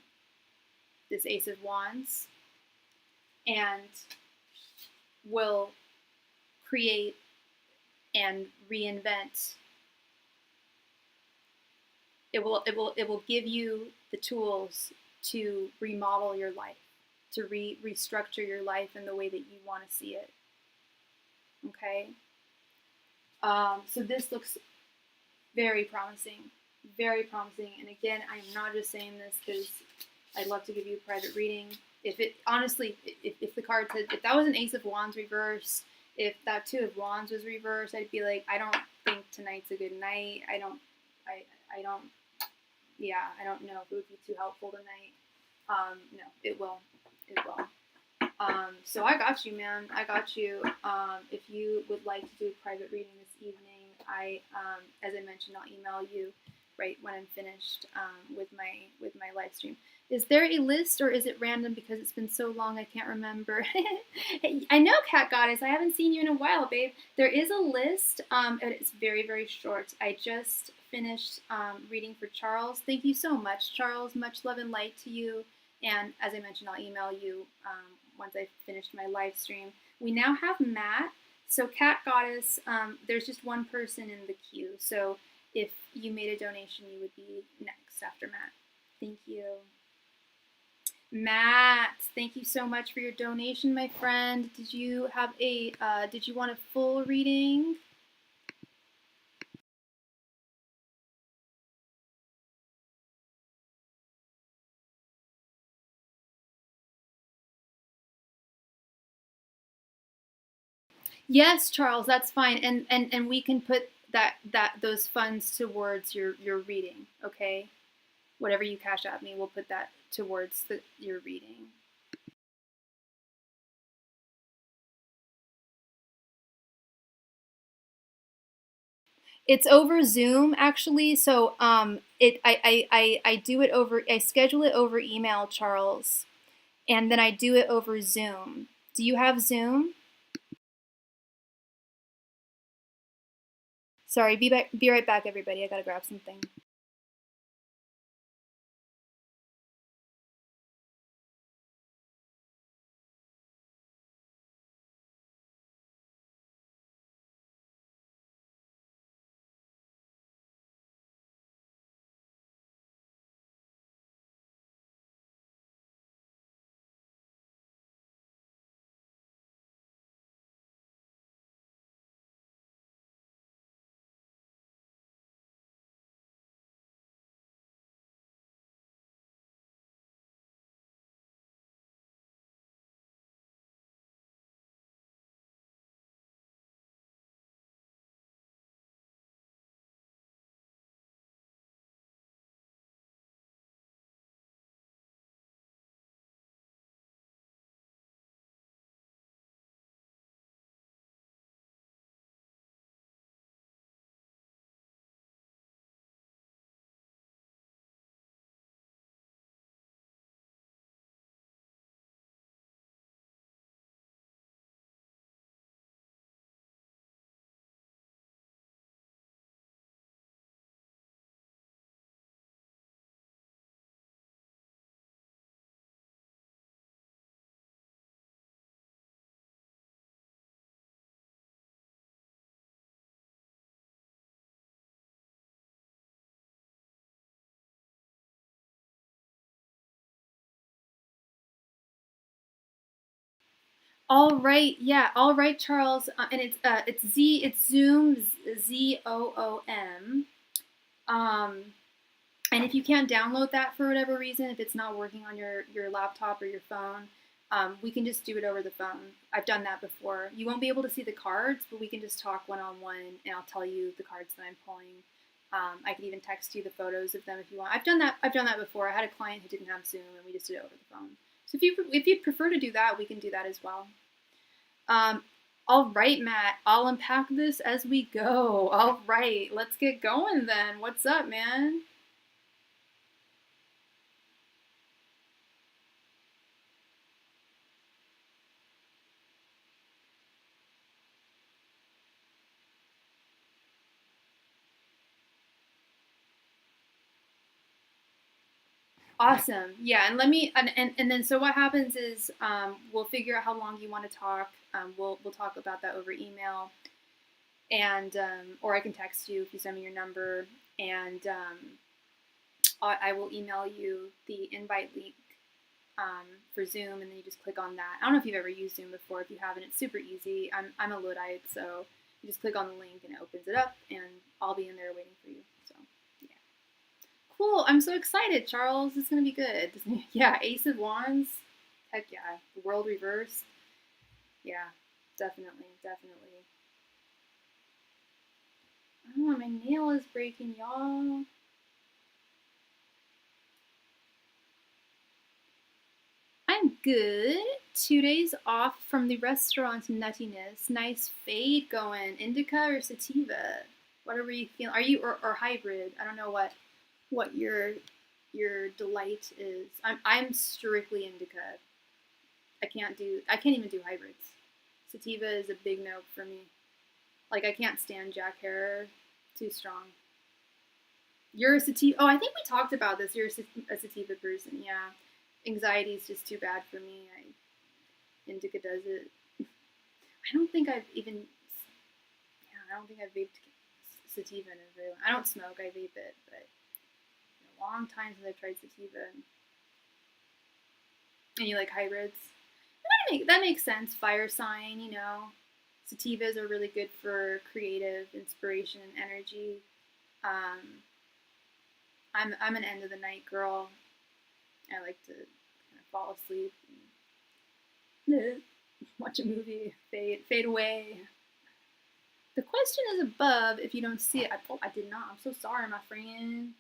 This Ace of Wands, and will create and reinvent. It will give you the tools to remodel your life, to restructure your life in the way that you want to see it. Okay? So this looks very promising. Very promising. And again, I'm not just saying this because I'd love to give you a private reading. If the card said, if that was an Ace of Wands reverse, if that Two of Wands was reversed, I'd be like, I don't think tonight's a good night. I don't know if it would be too helpful tonight. No, it will. So I got you, man. I got you. If you would like to do a private reading this evening, as I mentioned, I'll email you right when I'm finished with my live stream. Is there a list, or is it random because it's been so long I can't remember? I know, Cat Goddess. I haven't seen you in a while, babe. There is a list, and it's very, very short. I just finished reading for Charles. Thank you so much, Charles. Much love and light to you. And as I mentioned, I'll email you once I've finished my live stream. We now have Matt. So Cat Goddess, there's just one person in the queue. So if you made a donation, you would be next after Matt. Thank you. Matt, thank you so much for your donation, my friend. Did you have did you want a full reading? Yes, Charles, that's fine. And we can put those funds towards your reading, okay? Whatever you cash out me, we'll put that towards your reading. It's over Zoom actually, so I do it over, I schedule it over email, Charles, and then I do it over Zoom. Do you have Zoom? Sorry, be right back, everybody. I gotta grab something. All right, yeah, all right, Charles, and it's Zoom, ZOOM. And if you can't download that for whatever reason, if it's not working on your laptop or your phone, we can just do it over the phone. I've done that before. You won't be able to see the cards, but we can just talk one-on-one, and I'll tell you the cards that I'm pulling. I could even text you the photos of them if you want. I've done that before. I had a client who didn't have Zoom, and we just did it over the phone. So if you'd prefer to do that, we can do that as well. All right, Matt. I'll unpack this as we go. All right, let's get going then. What's up, man? Awesome. Yeah, and let me and then so what happens is we'll figure out how long you want to talk. We'll talk about that over email, and or I can text you if you send me your number, and I will email you the invite link for Zoom, and then you just click on that. I don't know if you've ever used Zoom before. If you haven't, it's super easy. I'm a Luddite, so you just click on the link and it opens it up, and I'll be in there waiting for you. So. Cool. I'm so excited, Charles. It's going to be good. Yeah, Ace of Wands. Heck yeah. The world reversed. Yeah, definitely, definitely. Oh, my nail is breaking, y'all. I'm good. 2 days off from the restaurant nuttiness. Nice fade going. Indica or sativa? Whatever you feel. Are you or hybrid? I don't know what. what your delight is. I'm strictly indica. I can't even do hybrids. Sativa is a big no for me. Like, I can't stand Jack Herer. Too strong. You're a sativa. Oh, I think we talked about this. You're a sativa person. Yeah. Anxiety is just too bad for me. Indica does it. I don't think I've even. Yeah, I don't think I've vaped sativa in a very long. I don't smoke. I vape it, but a long time since I've tried sativa. And you like hybrids? That makes sense. Fire sign, you know. Sativas are really good for creative inspiration and energy. I'm an end of the night girl. I like to kind of fall asleep and watch a movie, fade away. The question is above if you don't see it. I did not. I'm so sorry, my friend.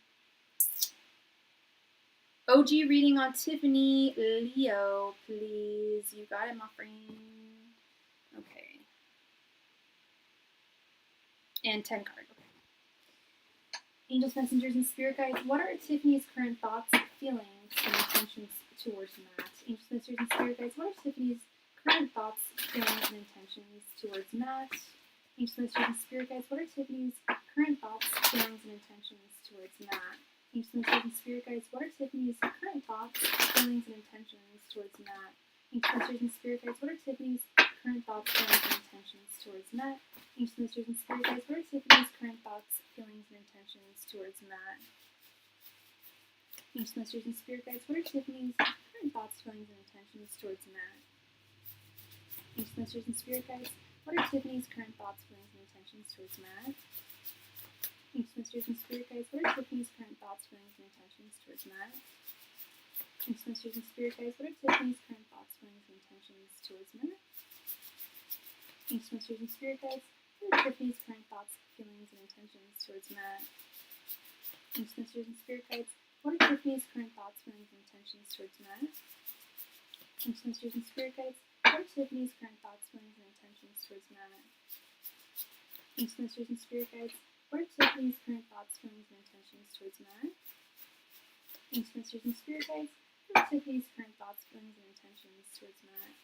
OG reading on Tiffany Leo, please. You got it, my friend. Okay. And 10 cards. Okay. Angels, messengers, and spirit guides. What are Tiffany's current thoughts, feelings, and intentions towards Matt? Angels, messengers, and spirit guides. What are Tiffany's current thoughts, feelings, and intentions towards Matt? Angels, messengers, and spirit guides. What are Tiffany's current thoughts, feelings, and intentions towards Matt? Angels, messengers, and spirit guides. What are Tiffany's current thoughts, feelings, and intentions towards Matt? Angels, messengers, and spirit guides. What are Tiffany's current thoughts, feelings, and intentions towards Matt? Angels, messengers, and spirit guides. What are Tiffany's current thoughts, feelings, and intentions towards Matt? Angels, messengers, and spirit guides. What are Tiffany's current thoughts, feelings, and intentions towards Matt? Angels, messengers, and spirit guides. What are Tiffany's current thoughts, feelings, and intentions towards Matt? Angels, messengers, and spirit guides. What are Tiffany's current thoughts, feelings, and intentions towards Matt? Angels, messengers, and spirit guides. What are Tiffany's current thoughts, feelings, and intentions towards Matt? Angels, messengers, and spirit guides. What are Tiffany's current thoughts, feelings, and intentions towards Matt? Angels, messengers, and spirit guides. What are Tiffany's current thoughts, feelings, and intentions towards Matt? Angels, messengers, and spirit guides. What are Tiffany's current thoughts, feelings, and intentions towards Matt? Angels, messengers, and spirit guides. What are Tiffany's current thoughts, feelings, and intentions towards Matt? Angels, messengers, and spirit guides. What are Tiffany's current thoughts, feelings, and intentions towards Matt?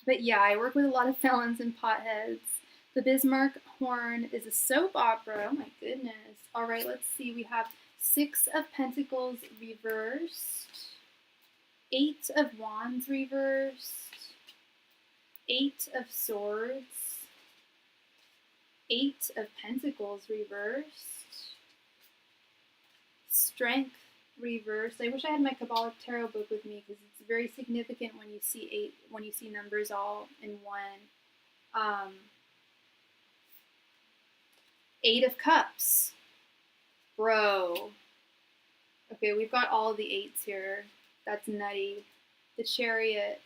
But yeah, I work with a lot of felons and potheads. The Bismarck horn is a soap opera. Oh my goodness. All right, let's see. We have 6 of Pentacles reversed, 8 of Wands reversed, 8 of Swords, 8 of Pentacles reversed, Strength reversed. I wish I had my Kabbalic Tarot book with me because it's very significant when you see numbers all in one. 8 of Cups. Bro. Okay, we've got all the 8s here. That's nutty. The Chariot.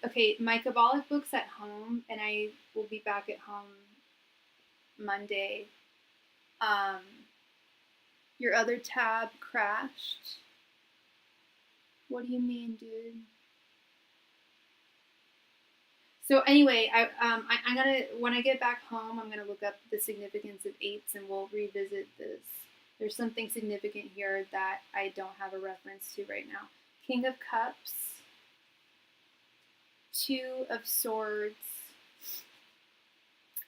Okay, my Kabbalic book's at home, and I will be back at home Monday. Your other tab crashed. What do you mean, dude? So anyway, I'm gonna, when I get back home, I'm gonna look up the significance of 8s, and we'll revisit this. There's something significant here that I don't have a reference to right now. King of Cups, 2 of Swords,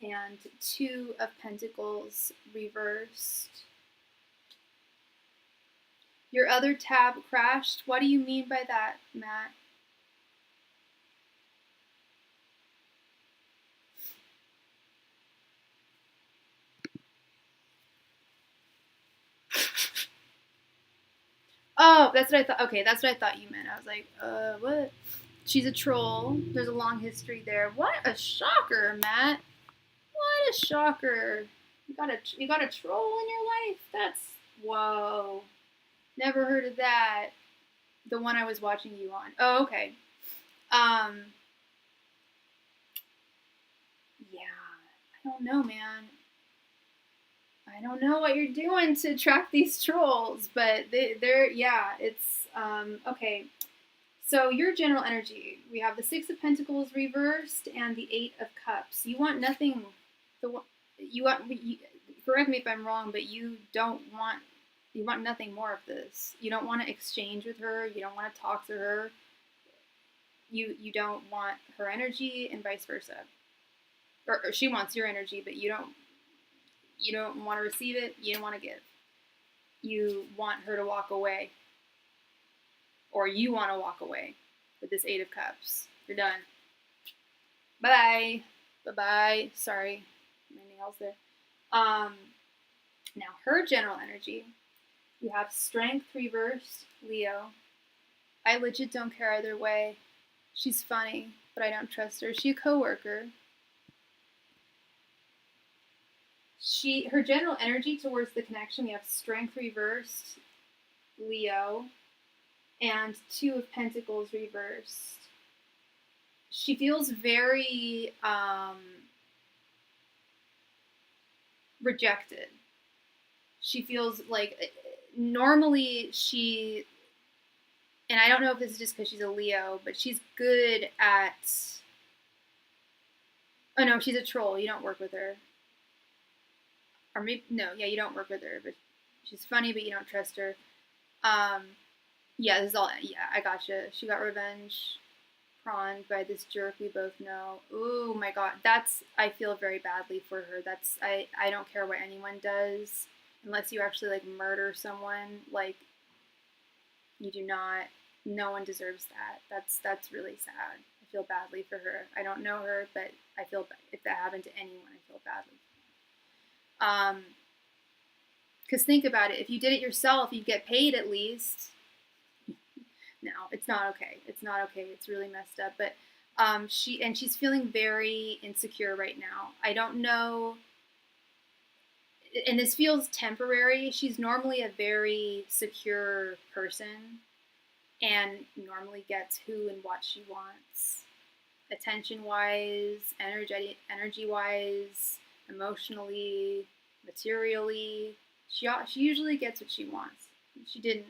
and 2 of Pentacles reversed. Your other tab crashed. What do you mean by that, Matt? Oh, that's what I thought. Okay, that's what I thought you meant. I was like, what? She's a troll. There's a long history there. What a shocker, Matt. What a shocker. You got a troll in your life? That's, whoa. Never heard of that. The one I was watching you on. Oh, okay. Yeah. I don't know, man. I I don't know what you're doing to attract these trolls, but it's okay. So your general energy, we have the Six of Pentacles reversed and the Eight of Cups. You want nothing. Correct me if I'm wrong, but you want nothing more of this. You don't want to exchange with her. You don't want to talk to her. You don't want her energy, and vice versa. Or she wants your energy, but you don't want to receive it. You don't want to give. You want her to walk away. Or you want to walk away with this Eight of Cups. You're done. Bye. Bye-bye. Sorry. My nails there. Now, her general energy. You have Strength reversed, Leo. I legit don't care either way. She's funny, but I don't trust her. Is she a coworker? Her general energy towards the connection, we have Strength reversed, Leo, and Two of Pentacles reversed. She feels very rejected. She feels like normally and I don't know if this is just because she's a Leo, but she's good at, oh no, she's a troll. You don't work with her. Or maybe, no, yeah, you don't work with her, but she's funny, but you don't trust her. Yeah, this is all, yeah, I gotcha. She got revenge prawned by this jerk we both know. Oh my god, I feel very badly for her. I don't care what anyone does, unless you actually, like, murder someone, like, you do not, no one deserves that. That's really sad. I feel badly for her. I don't know her, but I feel, if that happened to anyone, I feel badly. Because think about it, if you did it yourself, you'd get paid at least. No, it's not okay. It's not okay. It's really messed up. But she's feeling very insecure right now. I don't know, and this feels temporary. She's normally a very secure person and normally gets who and what she wants. Attention-wise, energy-wise, emotionally, materially. She usually gets what she wants. She didn't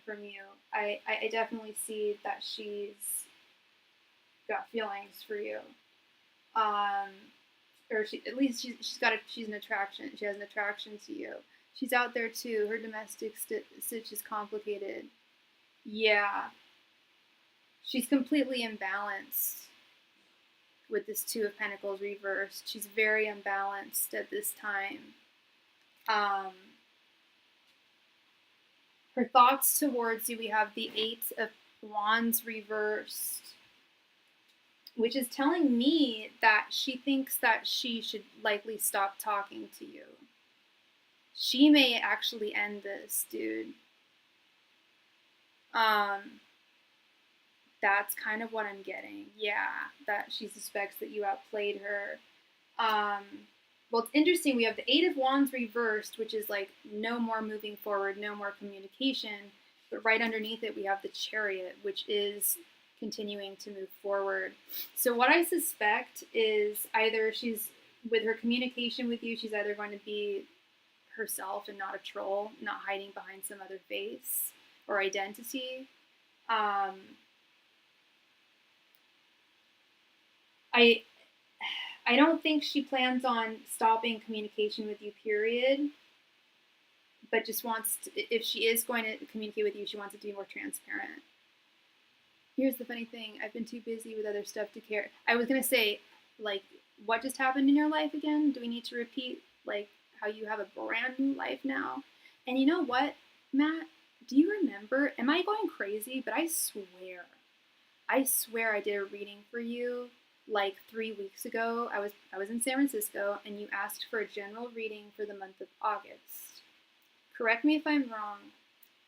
from you. I definitely see that she's got feelings for you. Or at least she's an attraction. She has an attraction to you. She's out there too. Her domestic stitch is complicated. Yeah. She's completely imbalanced with this Two of Pentacles reversed. She's very unbalanced at this time. Her thoughts towards you, we have the Eight of Wands reversed, which is telling me that she thinks that she should likely stop talking to you. She may actually end this, dude. That's kind of what I'm getting. Yeah, that she suspects that you outplayed her. Well, it's interesting. We have the Eight of Wands reversed, which is like no more moving forward, no more communication. But right underneath it, we have the Chariot, which is continuing to move forward. So what I suspect is either with her communication with you, she's either going to be herself and not a troll, not hiding behind some other face or identity. I don't think she plans on stopping communication with you, period. But just wants to, if she is going to communicate with you, she wants it to be more transparent. Here's the funny thing. I've been too busy with other stuff to care. I was going to say, like, what just happened in your life again? Do we need to repeat, like, how you have a brand new life now? And you know what, Matt? Do you remember? Am I going crazy? But I swear I did a reading for you like 3 weeks ago. I was in San Francisco, and you asked for a general reading for the month of August. Correct me if I'm wrong,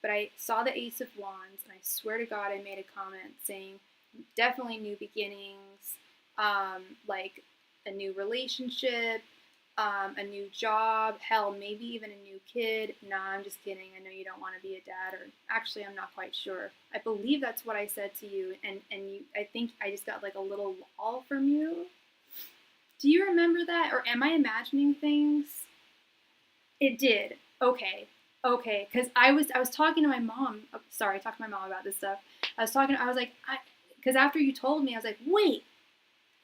but I saw the Ace of Wands, and I swear to God I made a comment saying definitely new beginnings, like a new relationship, a new job, hell, maybe even a new kid. Nah, I'm just kidding. I know you don't want to be a dad, or actually, I'm not quite sure. I believe that's what I said to you, and I think I just got like a little wall from you. Do you remember that, or am I imagining things? It did. Okay. Okay. Because I was talking to my mom. Oh, sorry, I talked to my mom about this stuff. I was like, because after you told me, I was like, wait,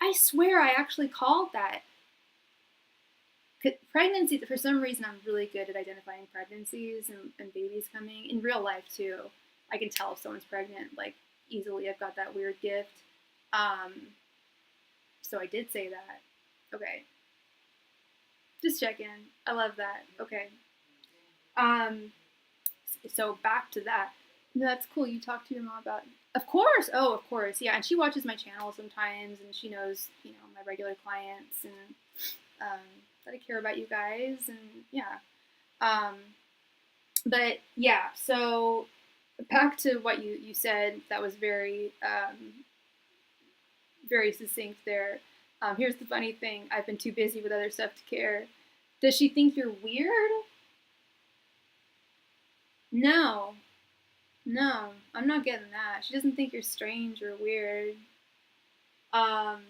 I swear I actually called that. Pregnancy, for some reason, I'm really good at identifying pregnancies and babies coming. In real life, too. I can tell if someone's pregnant, like, easily. I've got that weird gift. So I did say that. Okay. Just check in. I love that. Okay. So back to that. That's cool. You talked to your mom about. Of course. Oh, of course. Yeah, and she watches my channel sometimes, and she knows, my regular clients, and that I care about you guys, and yeah. But yeah. So back to what you said. That was very very succinct there. Here's the funny thing. I've been too busy with other stuff to care. Does she think you're weird? No. No, I'm not getting that. She doesn't think you're strange or weird. Um,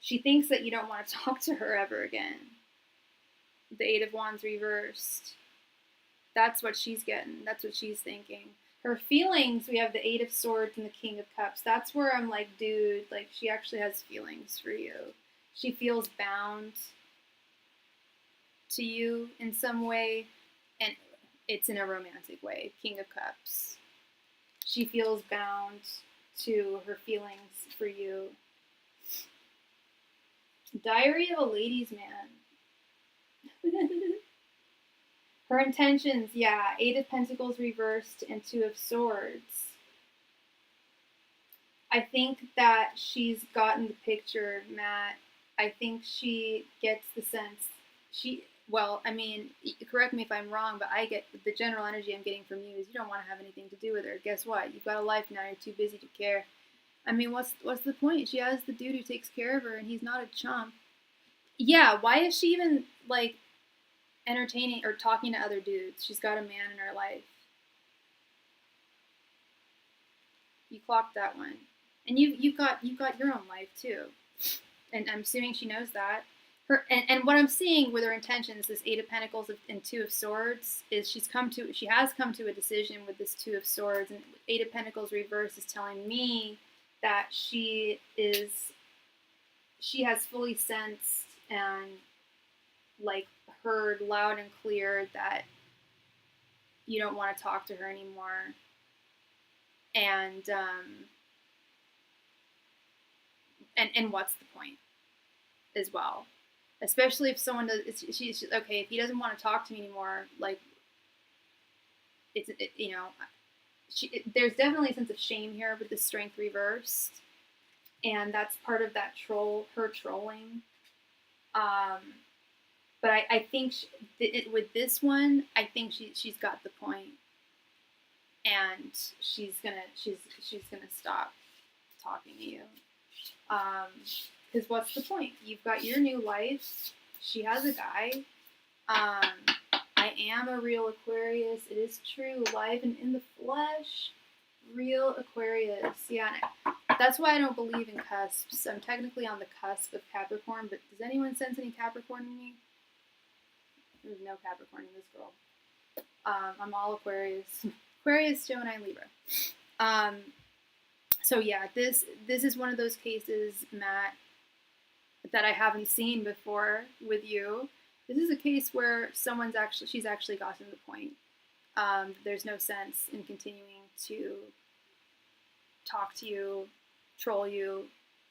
she thinks that you don't want to talk to her ever again. The Eight of Wands reversed. That's what she's getting. That's what she's thinking. Her feelings, we have the Eight of Swords and the King of Cups. That's where I'm like, dude, like, she actually has feelings for you. She feels bound to you in some way, and it's in a romantic way. King of Cups. She feels bound to her feelings for you. Diary of a Ladies' Man. Her intentions, yeah. Eight of Pentacles reversed and Two of Swords. I think that she's gotten the picture, Matt. I think she gets the sense. Well, I mean, correct me if I'm wrong, but I get the general energy I'm getting from you is you don't want to have anything to do with her. Guess what? You've got a life now. You're too busy to care. I mean, what's the point? She has the dude who takes care of her, and he's not a chump. Yeah, why is she even, like, entertaining or talking to other dudes? She's got a man in her life. You clocked that one. And you've got your own life, too. And I'm assuming she knows that. And what I'm seeing with her intentions, this Eight of Pentacles and Two of Swords, is she has come to a decision with this Two of Swords, and Eight of Pentacles reverse is telling me that she has fully sensed and, like, heard loud and clear that you don't want to talk to her anymore, and what's the point as well. Especially if someone does, she's okay. If he doesn't want to talk to me anymore, like, there's definitely a sense of shame here with the Strength reversed, and that's part of that her trolling. But I think with this one, I think she's got the point, and she's gonna stop talking to you. Because what's the point? You've got your new life. She has a guy. I am a real Aquarius. It is true. Live and in the flesh. Real Aquarius. Yeah. That's why I don't believe in cusps. I'm technically on the cusp of Capricorn, but does anyone sense any Capricorn in me? There's no Capricorn in this girl. I'm all Aquarius. Aquarius, Gemini, Libra. So yeah, this is one of those cases, Matt, that I haven't seen before with you. This is a case where she's actually gotten to the point. There's no sense in continuing to talk to you, troll you,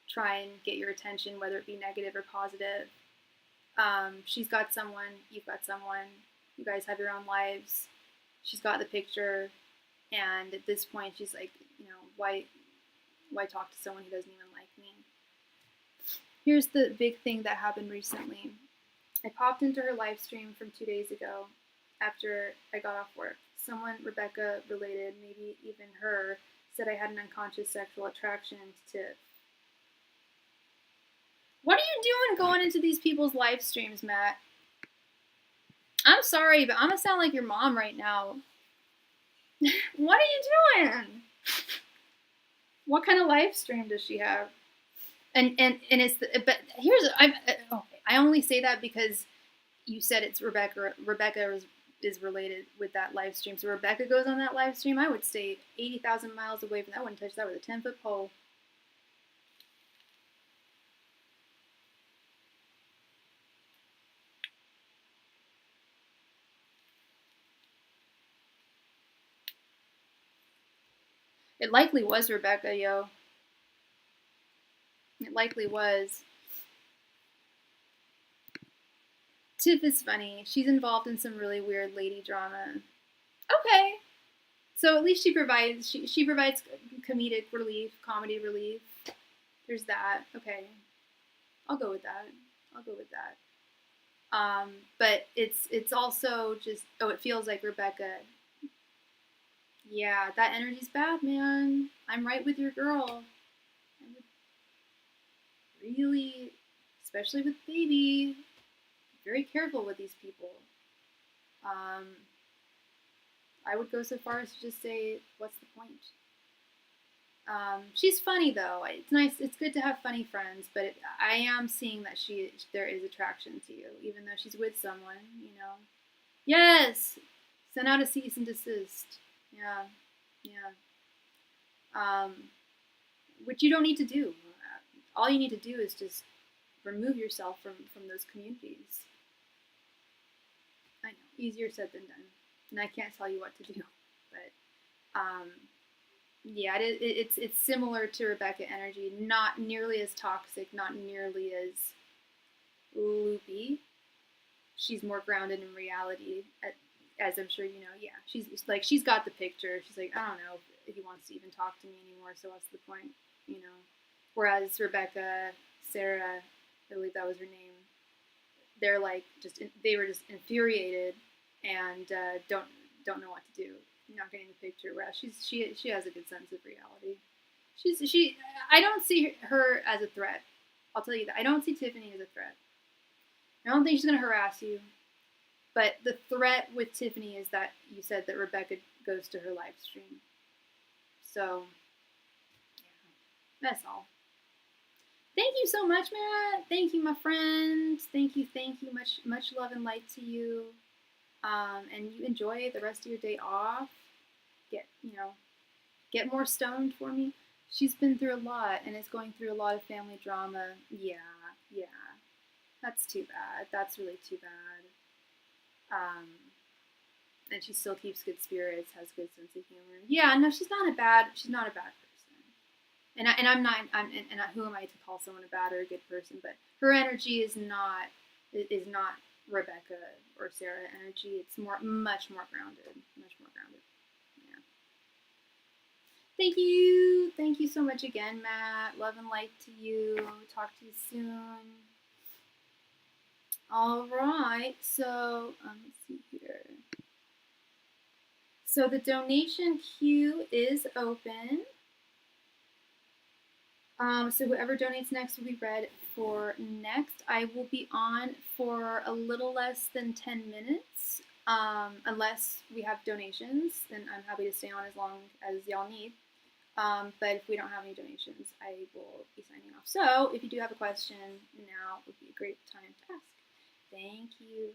try and get your attention, whether it be negative or positive. She's got someone, you've got someone, you guys have your own lives. She's got the picture, and at this point she's like, why talk to someone who doesn't even like me? Here's the big thing that happened recently. I popped into her live stream from 2 days ago after I got off work. Someone, Rebecca related, maybe even her, said I had an unconscious sexual attraction to Tiff. What are you doing going into these people's live streams, Matt? I'm sorry, but I'm gonna sound like your mom right now. What are you doing? What kind of live stream does she have? And it's but here's I only say that because you said it's Rebecca. Rebecca is related with that live stream. So Rebecca goes on that live stream. I would stay 80,000 miles away from that. I wouldn't touch that with a 10-foot pole. It likely was Rebecca, yo. It likely was. Tiff is funny. She's involved in some really weird lady drama. Okay. So at least she provides comedic relief, comedy relief. There's that. Okay. I'll go with that. But it's also just, oh, it feels like Rebecca. Yeah, that energy's bad, man. I'm right with your girl. I would really, especially with baby, be very careful with these people. I would go so far as to just say, what's the point? She's funny though. It's nice. It's good to have funny friends, but I am seeing that there is attraction to you, even though she's with someone. You know. Yes. Send out a cease and desist. Yeah. Which you don't need to do. All you need to do is just remove yourself from those communities. I know, easier said than done, and I can't tell you what to do, but yeah, it's similar to Rebecca energy, not nearly as toxic, not nearly as loopy. She's more grounded in reality, as I'm sure you know. Yeah, she's got the picture. She's like, I don't know if he wants to even talk to me anymore, so what's the point, you know? Whereas Rebecca, Sarah, I believe that was her name, they're like they were just infuriated and don't know what to do. Not getting the picture. Whereas she has a good sense of reality. I don't see her as a threat. I'll tell you that. I don't see Tiffany as a threat. I don't think she's gonna harass you. But the threat with Tiffany is that you said that Rebecca goes to her live stream. So yeah, that's all. Thank you so much, Matt. Thank you, my friend. Thank you. Much love and light to you. And you enjoy the rest of your day off. Get more stoned for me. She's been through a lot and is going through a lot of family drama. Yeah. That's too bad. That's really too bad. And she still keeps good spirits, has good sense of humor. Yeah, no, she's not a bad person. And who am I to call someone a bad or a good person? But her energy is not Rebecca or Sarah energy. It's much more grounded. Yeah. Thank you so much again, Matt. Love and light to you. Talk to you soon. All right. So let's see here. So the donation queue is open. So whoever donates next will be read for next. I will be on for a little less than 10 minutes. Unless we have donations, then I'm happy to stay on as long as y'all need. But if we don't have any donations, I will be signing off. So if you do have a question, now would be a great time to ask. Thank you.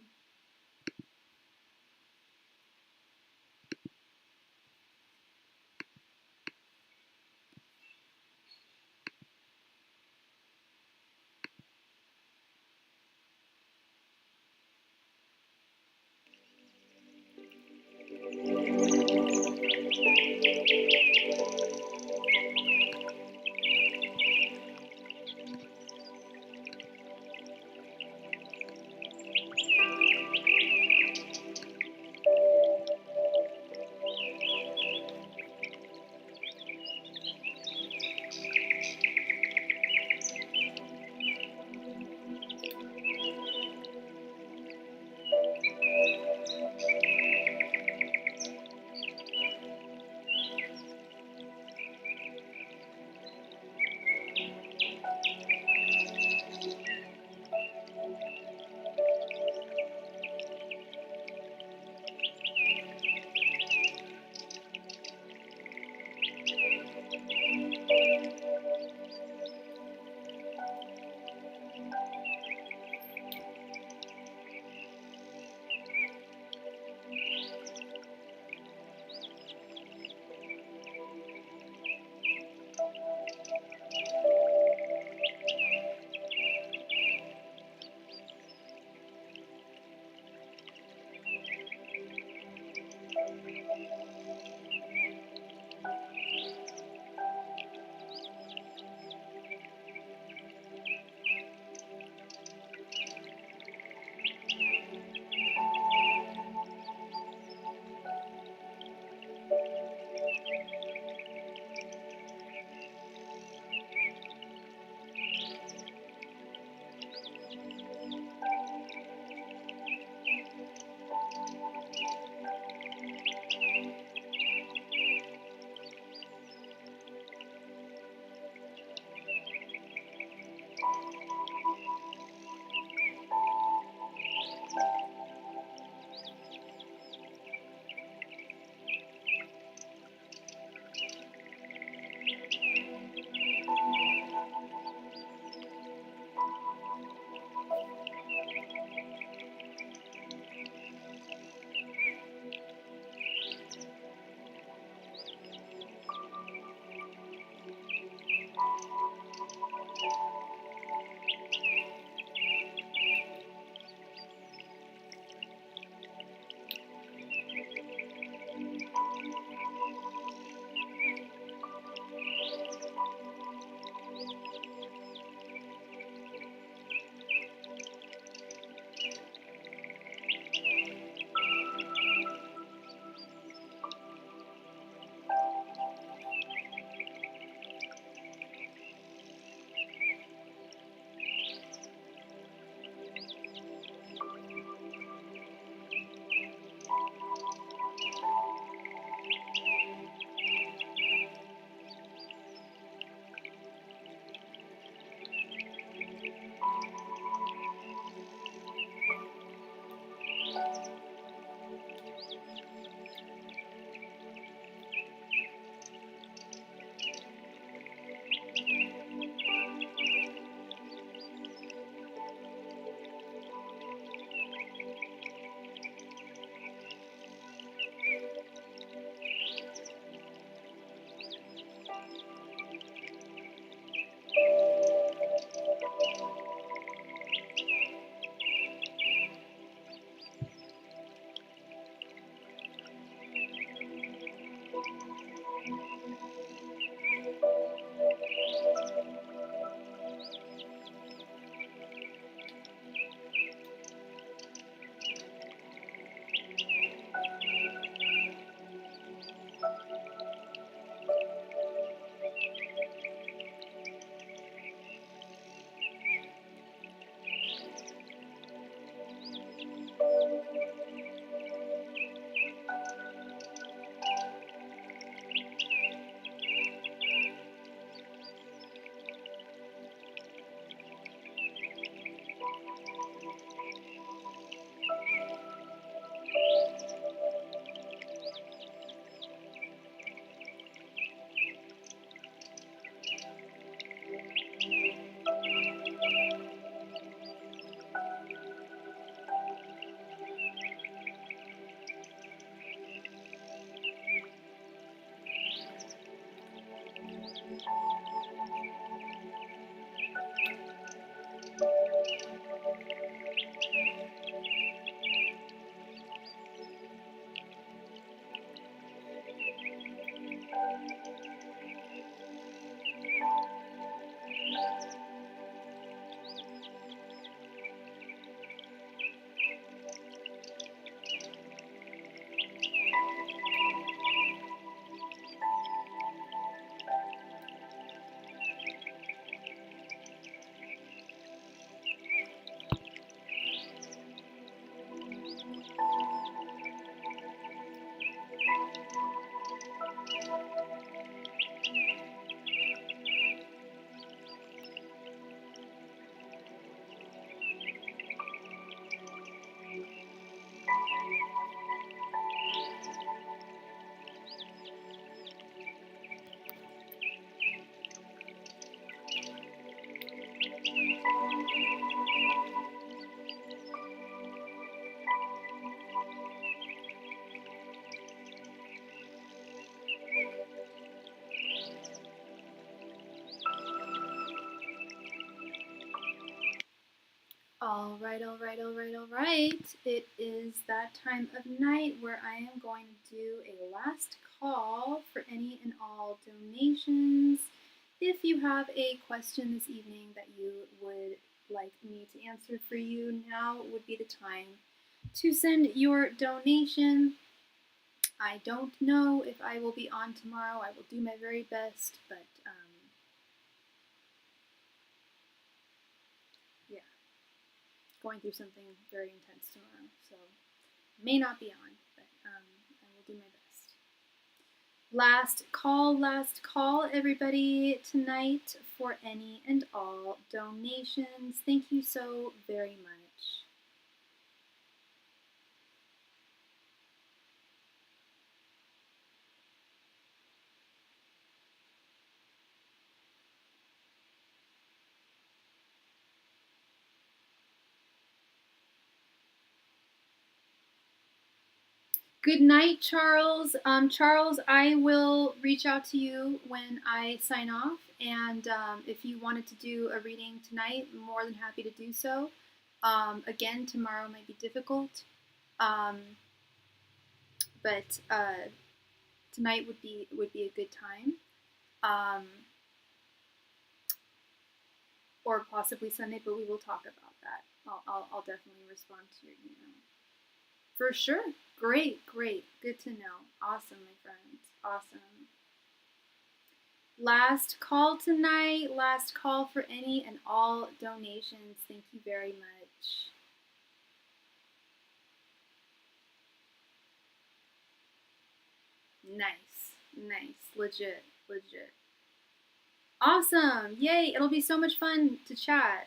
All right, all right, all right, all right. It is that time of night where I am going to do a last call for any and all donations. If you have a question this evening that you would like me to answer for you, now would be the time to send your donation. I don't know if I will be on tomorrow. I will do my very best, but yeah, going through something very intense tomorrow, so may not be on, but I will do my best. Last call, everybody, tonight for any and all donations. Thank you so very much. Good night, Charles. Charles, I will reach out to you when I sign off. And if you wanted to do a reading tonight, I'm more than happy to do so. Again, tomorrow might be difficult, but tonight would be a good time, or possibly Sunday. But we will talk about that. I'll definitely respond to your email. For sure. Great. Good to know. Awesome, my friends. Awesome. Last call tonight. Last call for any and all donations. Thank you very much. Nice. Legit. Awesome. Yay. It'll be so much fun to chat.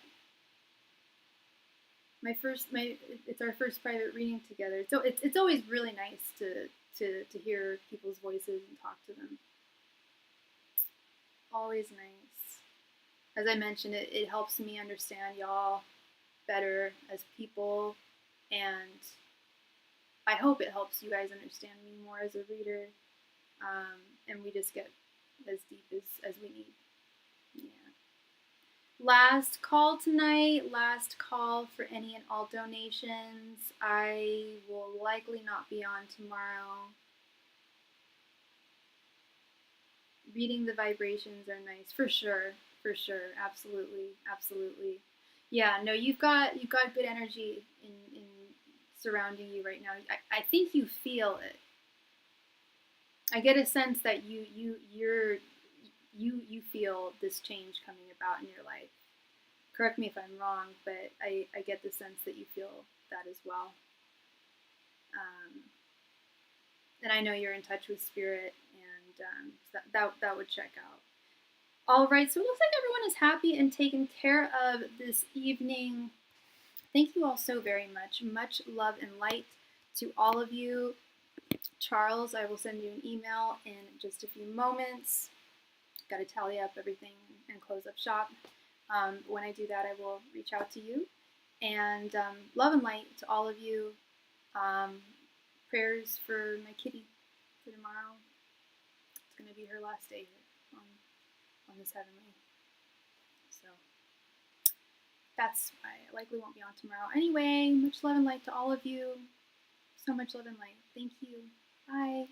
It's our first private reading together. So it's always really nice to hear people's voices and talk to them. Always nice. As I mentioned, it helps me understand y'all better as people, and I hope it helps you guys understand me more as a reader, and we just get as deep as we need. Yeah. Last call tonight. Last call for any and all donations. I will likely not be on tomorrow. Reading the vibrations are nice, for sure. Absolutely. Yeah, no, you've got good energy in surrounding you right now. I think you feel it. I get a sense that you feel this change coming about in your life. Correct me if I'm wrong, but I get the sense that you feel that as well. And I know you're in touch with spirit, and that would check out. All right, so it looks like everyone is happy and taken care of this evening. Thank you all so very much. Much love and light to all of you. Charles, I will send you an email in just a few moments. Got to tally up everything and close up shop. When I do that, I will reach out to you. And love and light to all of you. Prayers for my kitty for tomorrow. It's going to be her last day here on this heavenly. So I likely won't be on tomorrow. Anyway, much love and light to all of you. So much love and light. Thank you. Bye.